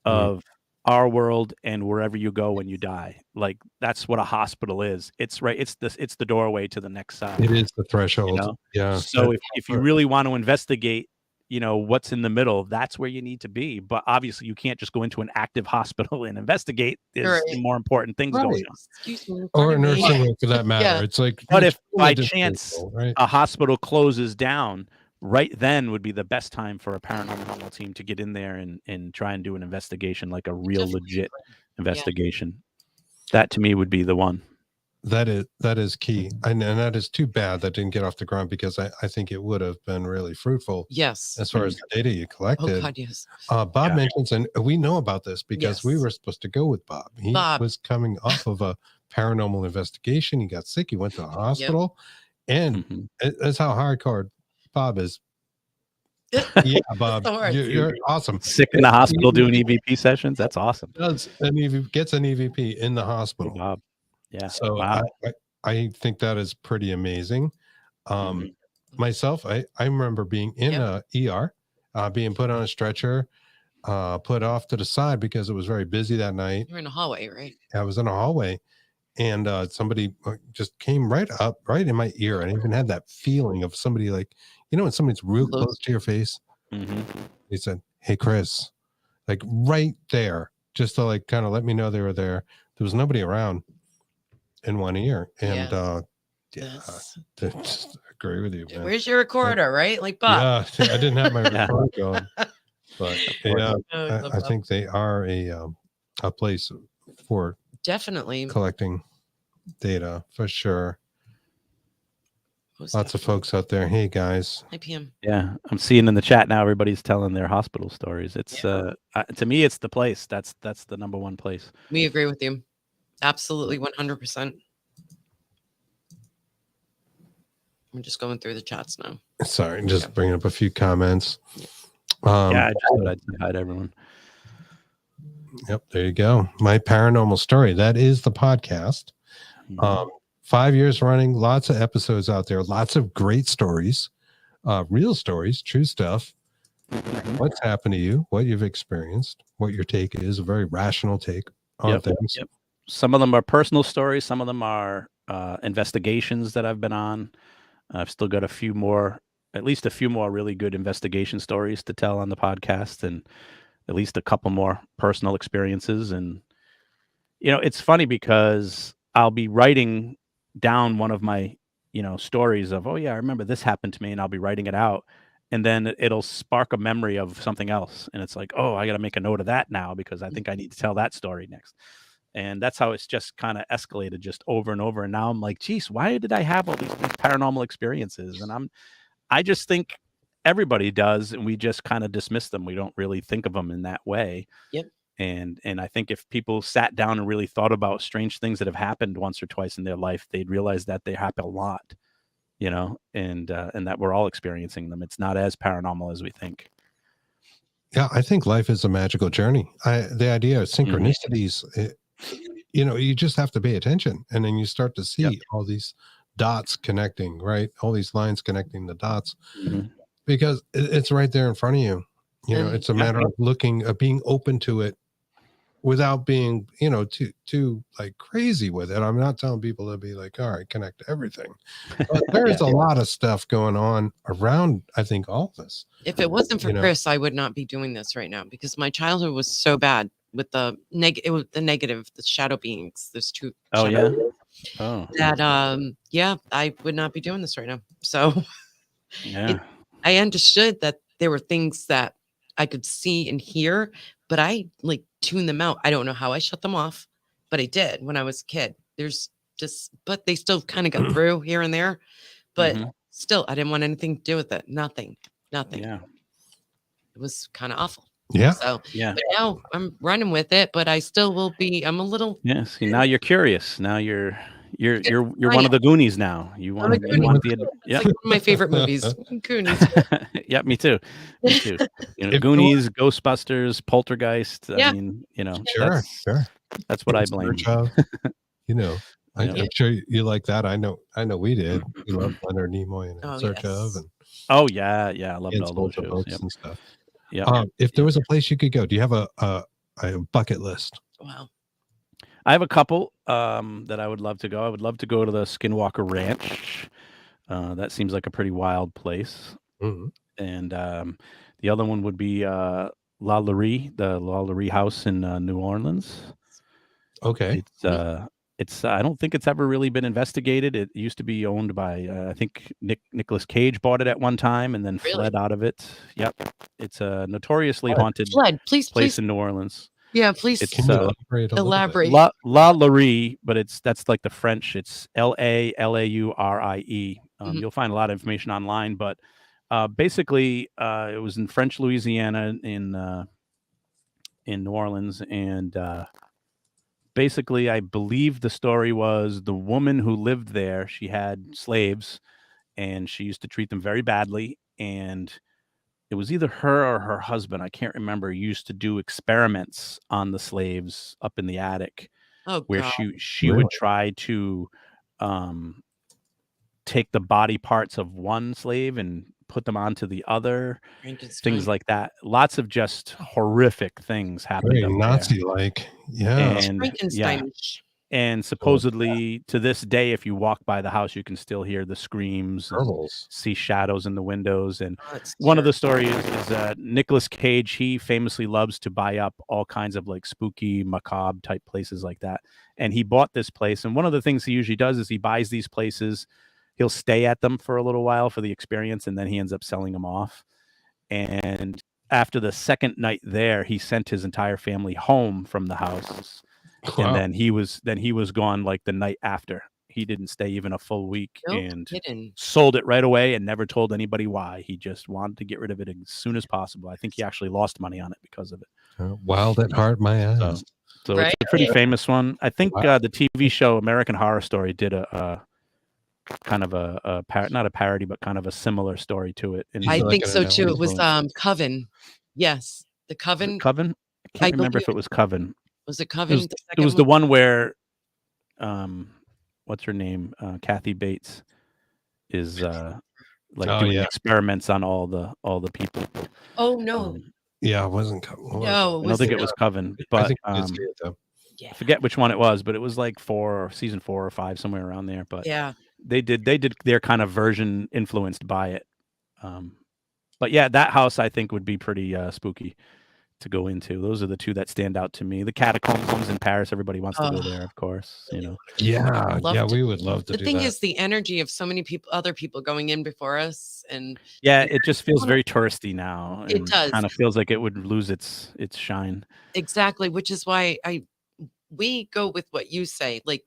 of our world and wherever you go when you die. Like that's what a hospital is. It's right. It's the doorway to the next side. It is the You threshold. know. Yeah. So if you really want to investigate, what's in the middle, that's where you need to be. But obviously, you can't just go into an active hospital and investigate. There's Right. more important things going on. Excuse me. Or a pardon me. nursing home for that matter. Yeah. It's like, But it's if by really chance disgraceful, right? a hospital closes down, right then would be the best time for a paranormal team to get in there and try and do an investigation, like a real Definitely. legit investigation. That to me would be the one. That is key. And that is too bad that didn't get off the ground, because I think it would have been really fruitful Yes. as far as the data you Oh collected. God, yes. Bob mentions, and we know about this because we Yes. were supposed to go with Bob. He was coming off of a paranormal investigation. He got sick. He went to a hospital, and that's how hardcore Bob is. Yeah, Bob, So you're awesome. Sick in the hospital doing EVP sessions. That's awesome. Does and gets an EVP in the hospital. Bob. Yeah. So wow. I think that is pretty amazing. Myself, I remember being in a ER, being put on a stretcher, put off to the side because it was very busy that night. You're in a hallway, right? I was in a hallway, and somebody just came right up, right in my ear. I even had that feeling of somebody, like, when somebody's real close to your face. He said, "Hey, Chris," like right there, just to like kind of let me know they were there. There was nobody around in one ear, and just agree with you, man. Where's your recorder, right? Like Bob. Yeah, I didn't have my recorder going, but I I think they are a place for definitely collecting data for sure. Most Lots of folks out there. Hey guys. Hi, PM. Yeah, I'm seeing in the chat now everybody's telling their hospital stories. It's to me, it's the place. That's the number one place. We agree with you. Absolutely, 100%. I'm just going through the chats now. Sorry, just bringing up a few comments. I just thought I'd say hi to everyone. Yep, there you go. My Paranormal Story. That is the podcast. 5 years running, lots of episodes out there, lots of great stories, real stories, true stuff. What's happened to you, what you've experienced, what your take is, a very rational take on things. Some of them are personal stories. Some of them are investigations that I've been on. I've still got at least a few more really good investigation stories to tell on the podcast, and at least a couple more personal experiences. And, it's funny because I'll be writing down one of my, stories of, oh yeah, I remember this happened to me, and I'll be writing it out. And then it'll spark a memory of something else. And it's like, oh, I got to make a note of that now because I think I need to tell that story next. And that's how it's just kind of escalated just over and over. And now I'm like, geez, why did I have all these paranormal experiences? And I just think everybody does. And we just kind of dismiss them. We don't really think of them in that way. Yep. And I think if people sat down and really thought about strange things that have happened once or twice in their life, they'd realize that they happen a lot, and that we're all experiencing them. It's not as paranormal as we think. Yeah, I think life is a magical journey. The idea of synchronicities, you just have to pay attention, and then you start to see all these dots connecting, right? All these lines connecting the dots, because it's right there in front of you. It's a matter of being open to it without being, too like crazy with it. I'm not telling people to be like, all right, connect to everything. But there's a lot of stuff going on around, I think, all of us. If it wasn't for Chris, I would not be doing this right now, because my childhood was so bad with the negative, the shadow beings. There's two. That I would not be doing this right now. So I understood that there were things that I could see and hear, but I like tune them out. I don't know how I shut them off, but I did when I was a kid. But they still kind of got through here and there, but still, I didn't want anything to do with it. Nothing. Yeah. It was kind of awful. Yeah. So, but now I'm running with it, but I still will be, I'm a little. Yeah. See, now you're curious. Now you're one of the Goonies now. You want the like one of my favorite movies. Goonies. Yeah, me too. Goonies, Ghostbusters, Poltergeist. Yeah. I mean, Sure. That's what I blame. I'm sure you like that. I know we did. We loved Leonard Nimoy and Search of, and I loved all those shows and stuff. Yeah. If there was a place you could go, do you have a bucket list? Wow. I have a couple that I would love to go. I would love to go to the Skinwalker Ranch. That seems like a pretty wild place. Mhm. And the other one would be La Laurie, the La Laurie house in New Orleans. Okay. It's I don't think it's ever really been investigated. It used to be owned by I think Nicolas Cage bought it at one time and then Really? fled out of it. Yep, it's a notoriously haunted Fled. Please, place please. in New Orleans. Yeah, please It's Can you elaborate a little bit? elaborate. La Laurie, but that's like the French. It's LALAURIE. Mhm. You'll find a lot of information online, but basically, it was in French Louisiana in New Orleans, and basically, I believe the story was the woman who lived there. She had slaves, and she used to treat them very badly. And it was either her or her husband, I can't remember, used to do experiments on the slaves up in the attic, Oh where God. she Really? would try to take the body parts of one slave and put them onto the other, Frankenstein. things like that. Lots of just horrific things happened Very up there. Nazi-like. Yeah. And yeah, Frankenstein-ish. and supposedly to this day, if you walk by the house, you can still hear the screams and Turtles. see shadows in the windows. And Oh, it's one of the terrible. stories is Nicolas Cage. He famously loves to buy up all kinds of like spooky, macabre type places like that. And he bought this place. And one of the things he usually does is he buys these places. He'll stay at them for a little while for the experience, and then he ends up selling them off. And after the second night there, he sent his entire family home from the house. Wow. And then he was gone like the night after. He didn't stay even a full week Nope, and hidden. sold it right away and never told anybody why. He just wanted to get rid of it as soon as possible. I think he actually lost money on it because of it. Wild at heart, my eyes. So Right? it's a pretty famous one. I think Wow. the TV show American Horror Story did a kind of not a parody, but kind of a similar story to it. And I like think an so too. It was influence. Coven. Yes, the Coven. Coven. I I can't remember if believe it was Coven. Was it Coven? The It second was the one where, what's her name? Kathy Bates is like Oh, doing yeah. experiments on all the people. Oh no, Yeah, it wasn't. What was no, it? it I don't was think it was Coven, I but think I did see it though. yeah, I forget which one it was, but it was like season 4 or 5, somewhere around there. But yeah. they did their kind of version influenced by it. But yeah, that house I think would be pretty spooky to go into. Those are the two that stand out to me. The catacombs in Paris, everybody wants to go there, of course. You know. Yeah, Love yeah, to- we would love to The do thing that. is, the energy of so many people, other people going in before us, and Yeah, it just feels very touristy now. It And does. kind of feels like it would lose its shine. exactly, which is why we go with what you say, like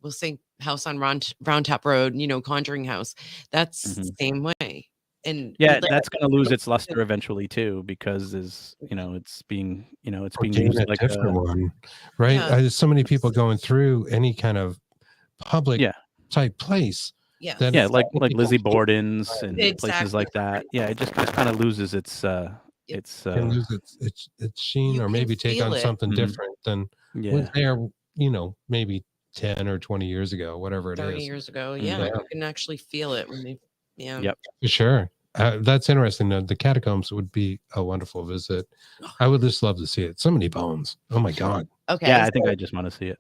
we'll say house on Round Top Road, Conjuring House. That's the Mhm. same way. And Yeah, like, that's gonna lose its luster eventually too, because it's being Or being gain used a like different a one, right? Yeah. There's so many people going through any kind of public Yeah. type place. yeah, That yeah, it's like all like people Lizzie hate. Borden's and places Exactly. like that. Yeah, it just kind of loses its Can lose its sheen, You or can maybe take feel on it. something Mhm. different than was yeah. there, maybe 10 or 20 years ago, whatever it 30 is. years ago. Mhm. Yeah, Yeah. you can actually feel it when they. Yeah. Yep. For sure. That's interesting. The catacombs would be a wonderful visit. I would just love to see it. So many bones. Oh my God. Okay. Yeah, I think I just want to see it.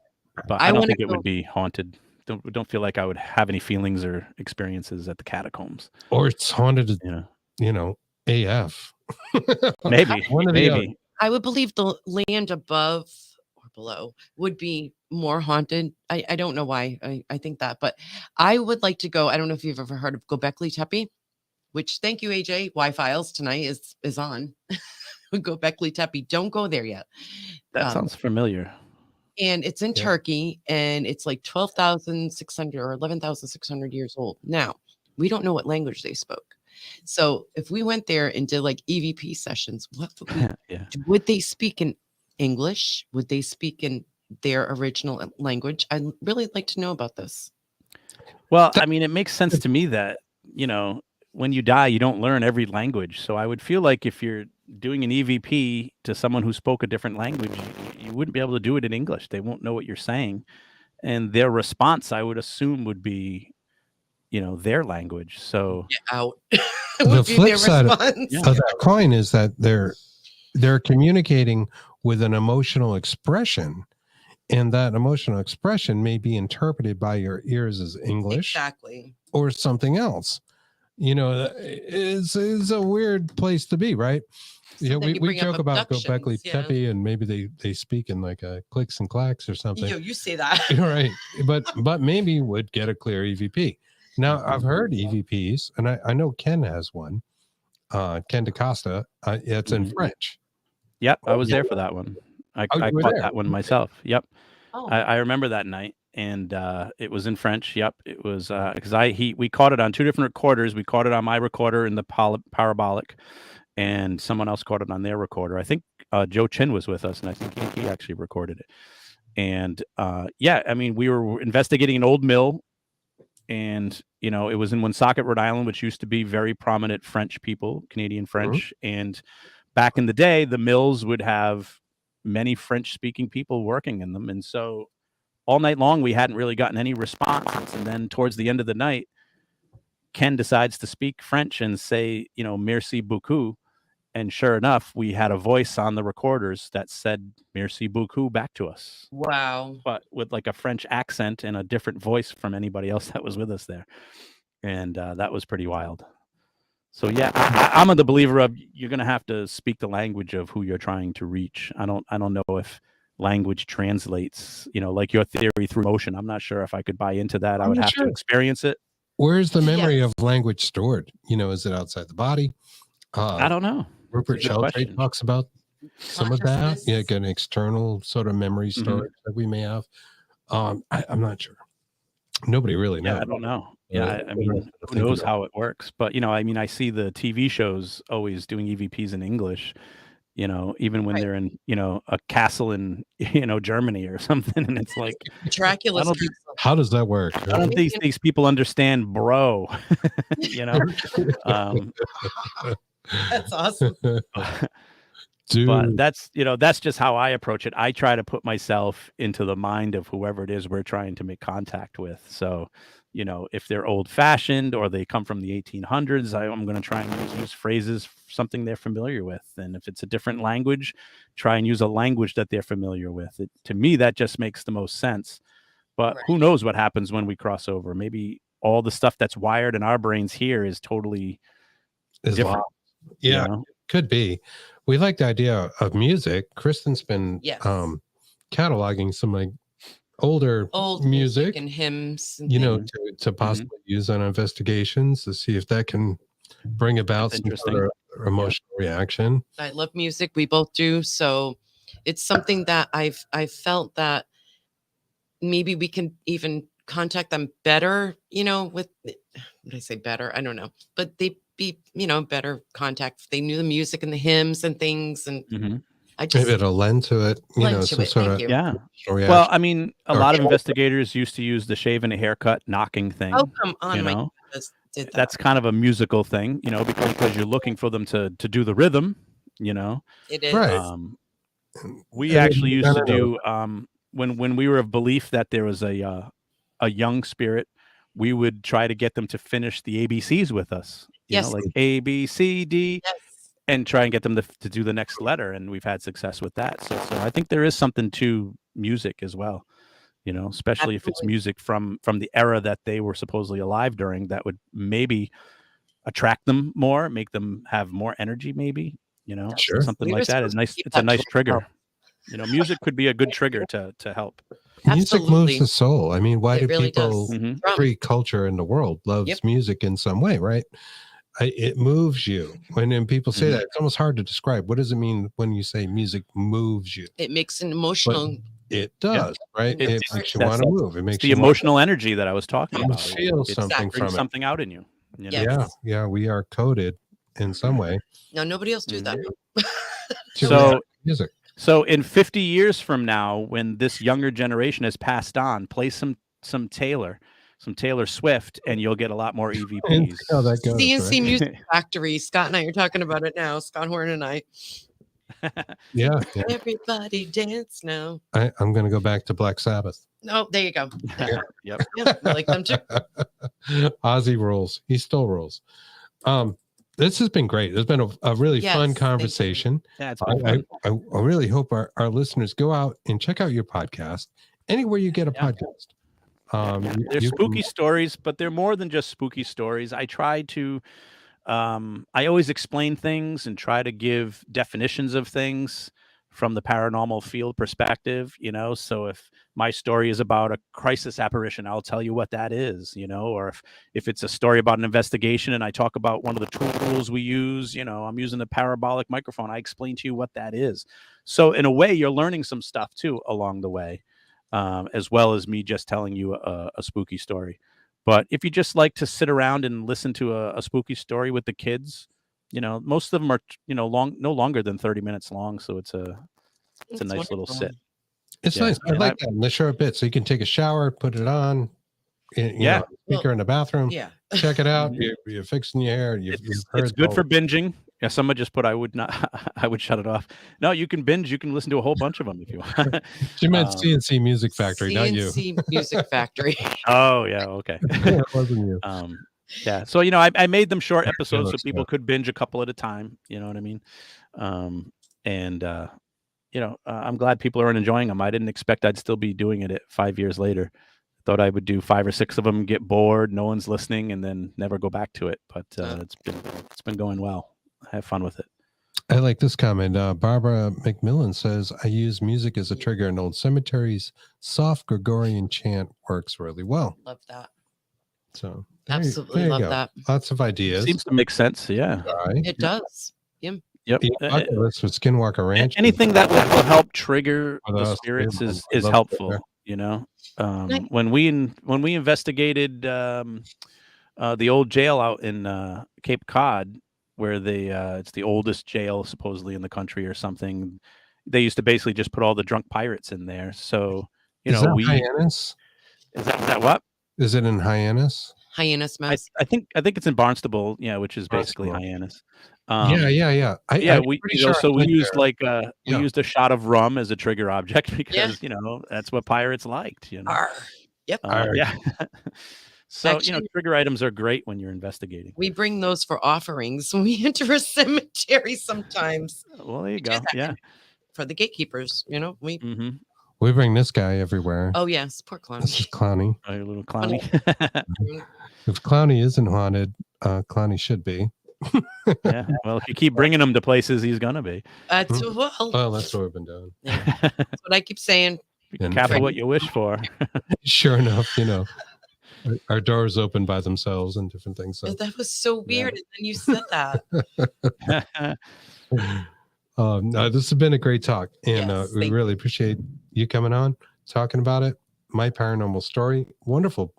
But I I don't wanna think it go- would be haunted. Don't feel like I would have any feelings or experiences at the catacombs. Or it's haunted, Yeah. AF. Maybe. One or the other. Maybe. I would believe the land above or below would be more haunted. I don't know why I think that, but I would like to go. I don't know if you've ever heard of Göbekli Tepe, which thank you, AJ. Y-Files tonight is on. Göbekli Tepe. Don't go there yet. That sounds familiar. And it's in Yeah. Turkey, and it's like 12,600 or 11,600 years old. Now, we don't know what language they spoke. So if we went there and did like EVP sessions, what would we Yeah. would they speak in English? Would they speak in their original language? I'd really like to know about this. Well, I mean, it makes sense to me that, when you die, you don't learn every language. So I would feel like if you're doing an EVP to someone who spoke a different language, you wouldn't be able to do it in English. They won't know what you're saying. And their response, I would assume, would be, their language. So Get out. The would be flip their side of response. Yeah. that coin is that they're communicating with an emotional expression, and that emotional expression may be interpreted by your ears as English Exactly. or something else. You know, it's a weird place to be, right? So Yeah, then you we bring up joke about Göbekli abductions, yeah. Tepe, and maybe they speak in like a clicks and clacks or something. Yo, you say that. Right, but maybe would get a clear EVP. Now I've heard EVPs, and I know Ken has one. Ken DaCosta. It's in French. Yep, I was there for that one. I Oh, you were caught there. that one myself. Yep. Oh, I remember that night, and it was in French. Yep, it was because we caught it on 2 different recorders. We caught it on my recorder in the parabolic, and someone else caught it on their recorder. I think Joe Chin was with us, and I think he actually recorded it. And yeah, I mean, we were investigating an old mill, and you know, it was in Woonsocket, Rhode Island, which used to be very prominent French people, Canadian French. And back in the day, the mills would have many French-speaking people working in them, and so all night long we hadn't really gotten any response. And then towards the end of the night, Ken decides to speak French and say, you know, merci beaucoup. And sure enough, we had a voice on the recorders that said merci beaucoup back to us, wow. but with like a French accent and a different voice from anybody else that was with us there. And that was pretty wild. So yeah, I'm the believer of you're going to have to speak the language of who you're trying to reach. I don't know if language translates, you know, like your theory through motion. I'm not sure if I could buy into that. I would have to experience it. Where's the memory Yes. of language stored? You know, is it outside the body? I don't know. Rupert That's a good Sheldrake question. talks about some of that. Consciousness. Yeah, like an external sort of memory storage that we may have. I'm not sure. Nobody really knows. Yeah, I don't know. Yeah, I mean, who knows how it works? But you know, I mean, I see the TV shows always doing EVPs in English. You know, even when Right. they're in, you know, a castle in, you know, Germany or something, and it's like, Dracula's I don't think- castle. How does that work? I don't think these people understand, bro. You know, That's awesome. Dude, but that's, you know, that's just how I approach it. I try to put myself into the mind of whoever it is we're trying to make contact with. So, you know, if they're old fashioned or they come from the 1800s, I'm going to try and use phrases, something they're familiar with. And if it's a different language, try and use a language that they're familiar with. To me, that just makes the most sense. But who knows what happens when we cross over? Maybe all the stuff that's wired in our brains here is totally different. Yeah, you know? could be. We like the idea of music. Kristen's been Yes. cataloging some like older Old music, and hymns. And you know, things. to possibly use on investigations to see if that can bring about That's some sort of emotional reaction. I love music. We both do. So it's something that I've felt that maybe we can even contact them better, you know, with, would I say better? I don't know, but they be, you know, better contact. If they knew the music and the hymns and things. And I just, Maybe it'll lend to it, you know, some sort of yeah. reaction. Well, I mean, a Or- lot of investigators used to use the shave and a haircut knocking thing. oh, come on. you My know, therapist did that. that's kind of a musical thing, you know, because you're looking for them to do the rhythm, you know. It is. Right. We actually used to do when we were of belief that there was a young spirit, we would try to get them to finish the ABCs with us. You know, like A, B, C, D, and try and get them to do the next letter. And we've had success with that. So I think there is something to music as well, you know, especially if it's music from the era that they were supposedly alive during, that would maybe attract them more, make them have more energy, maybe, you know, something like that is nice. It's a nice trigger. You know, music could be a good trigger to help. Music moves the soul. I mean, why do really people, every culture in the world loves music in some way, right? It moves you. When people say that, it's almost hard to describe. What does it mean when you say music moves you? It makes an emotional. It does, right? It makes you want to move. It makes the emotional energy that I was talking about. Feel something from it. Something out in you. You know? Yes. Yeah, we are coded in some way. No, nobody else do that. So music. So in 50 years from now, when this younger generation has passed on, play some Taylor Swift, and you'll get a lot more EVPs. How that goes, CNC right? Music Factory. Scott and I are talking about it now. Scott Horn and I. Yeah. Everybody dance now. I'm going to go back to Black Sabbath. Oh, there you go. Yep. Yeah, I like them too. Ozzy rules. He still rules. This has been great. It's been a really Yes, fun thank you. conversation. Yeah, it's been fun. I really hope our listeners go out and check out your podcast anywhere you get a Yeah. podcast. They're you spooky can- stories, but they're more than just spooky stories. I try to I always explain things and try to give definitions of things from the paranormal field perspective, so if my story is about a crisis apparition, I'll tell you what that is, or if it's a story about an investigation and I talk about one of the tools we use, I'm using the parabolic microphone, I explain to you what that is. So in a way, you're learning some stuff too along the way, as well as me just telling you a spooky story. But if you just like to sit around and listen to a spooky story with the kids, most of them are, no longer than 30 minutes long. So it's a nice little wonderful. sit. It's Yeah. nice. I like that in the short bit. So you can take a shower, put it on, Yeah. speaker in the bathroom, Yeah. check it out. Mhm. You're fixing your hair. You've It's heard good the for binging. Yeah, someone just put I would not I would shut it off. No, you can binge. You can listen to a whole bunch of them if you want. She meant Um, CNC Music Factory, not you. CNC Music Factory. Oh, yeah, okay. It wasn't you. Yeah, so, I made them short episodes so looks people good. could binge a couple at a time, you know what I mean? And, I'm glad people are enjoying them. I didn't expect I'd still be doing it at 5 years later. Thought I would do 5 or 6 of them, get bored, no one's listening, and then never go back to it, but, it's been going well. I have fun with it. I like this comment. Barbara McMillan says, I use music as a trigger in old cemeteries. Soft Gregorian chant works really well. Love that. So Absolutely there you love go. that. Lots of ideas. Seems to make sense, yeah. Right? It does. Yep. Bucket list with Skinwalker Ranch. Anything that will help trigger For the us, spirits I is love helpful, that. Nice. when we investigated the old jail out in Cape Cod, where it's the oldest jail supposedly in the country or something, they used to basically just put all the drunk pirates in there. So Is that Hyannis? is that what? Is it in Hyannis? Hyannis Mouse. I think it's in Barnstable, yeah, which is basically Barnstable. Hyannis. Yeah. We used we used a shot of rum as a trigger object because that's what pirates liked. Arr. Yep. Yeah. So Actually, trigger items are great when you're investigating. we bring those for offerings when we enter a cemetery sometimes. Well, there you We do go. that Yeah. For the gatekeepers, we. Mm-hmm. We bring this guy everywhere. Oh yes, poor This is Clowny. Clowny. Oh, your little clowny. If Clowny isn't haunted, Clowny should be. Yeah. Well, if you keep bringing him to places, he's gonna be. That's well. Well, that's what we've been doing. Yeah, that's what I keep saying. Be And- careful what you wish for. Sure enough, our doors open by themselves and different things. So That was so weird, and then you said that. no, this has been a great talk, and Yes, we really appreciate you coming on, talking about it. My Paranormal Story, wonderful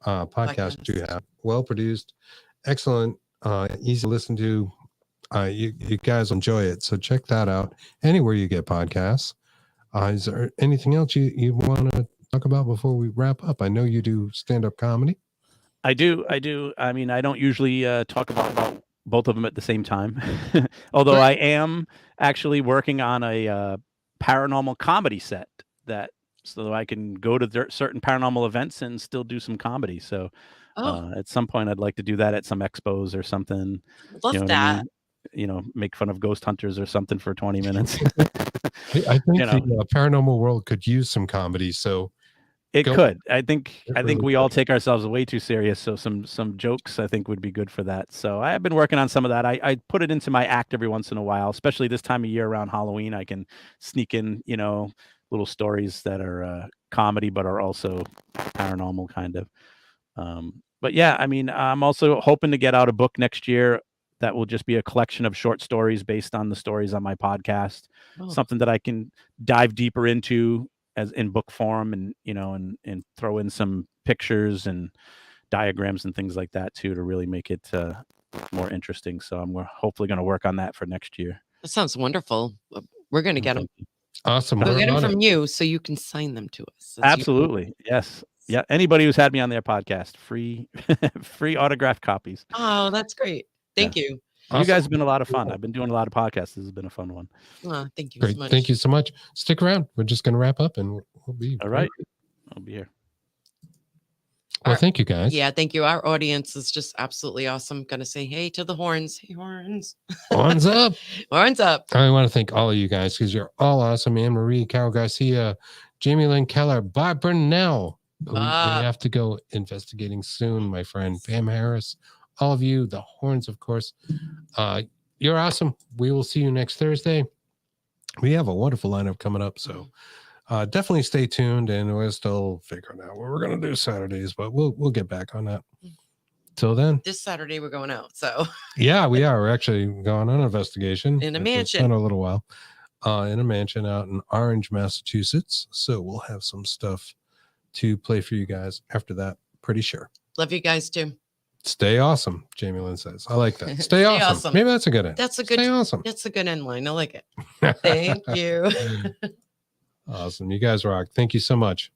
podcast you have, well produced, excellent, easy to listen to. You guys enjoy it, so check that out anywhere you get podcasts. Is there anything else you want to talk about before we wrap up? I know you do stand-up comedy. I do. I mean, I don't usually talk about both of them at the same time, although I am actually working on a paranormal comedy set so I can go to certain paranormal events and still do some comedy. So at some point, I'd like to do that at some expos or something. Love You know what that. I mean? Make fun of ghost hunters or something for 20 minutes. I think the paranormal world could use some comedy. So It could. I think really we all take ourselves way too serious. So some jokes I think would be good for that. So I've been working on some of that. I put it into my act every once in a while, especially this time of year around Halloween. I can sneak in, little stories that are comedy but are also paranormal kind of. But yeah, I mean, I'm also hoping to get out a book next year that will just be a collection of short stories based on the stories on my podcast. Oh. Something that I can dive deeper into as in book form, and and throw in some pictures and diagrams and things like that too to really make it more interesting. So I'm hopefully going to work on that for next year. That sounds wonderful. We're going to get them. awesome. We'll We're get them on it. from you so you can sign them to us. Absolutely. Yes. Yeah. Anybody who's had me on their podcast, free autographed copies. Oh, that's great. Thank you. You guys have been a lot of fun. I've been doing a lot of podcasts. This has been a fun one. Oh, thank you Great. so much. Thank you so much. Stick around. We're just going to wrap up, and we'll be All right. I'll be here. Well, Our- thank you guys. Yeah, thank you. Our audience is just absolutely awesome. Gonna say hey to the horns. Hey, horns. Horns up. Horns up. I want to thank all of you guys because you're all awesome. Anne Marie, Carol Garcia, Jamie Lynn Keller, Bob Burnell. We have to go investigating soon, my friend. Pam Harris, all of you, the horns, of course. You're awesome. We will see you next Thursday. We have a wonderful lineup coming up, so definitely stay tuned. And we're still figuring out what we're gonna do Saturdays, but we'll get back on that. Till then, This Saturday we're going out. So yeah, we are. We're actually going on an investigation in a It's mansion. been a little while. In a mansion out in Orange, Massachusetts. So we'll have some stuff to play for you guys after that. Pretty sure. Love you guys too. Stay awesome, Jamie Lynn says. I like that. Stay awesome. awesome. Maybe that's a good end. That's a good. Stay awesome. That's a good end line. I like it. Thank you. Awesome. You guys rock. Thank you so much.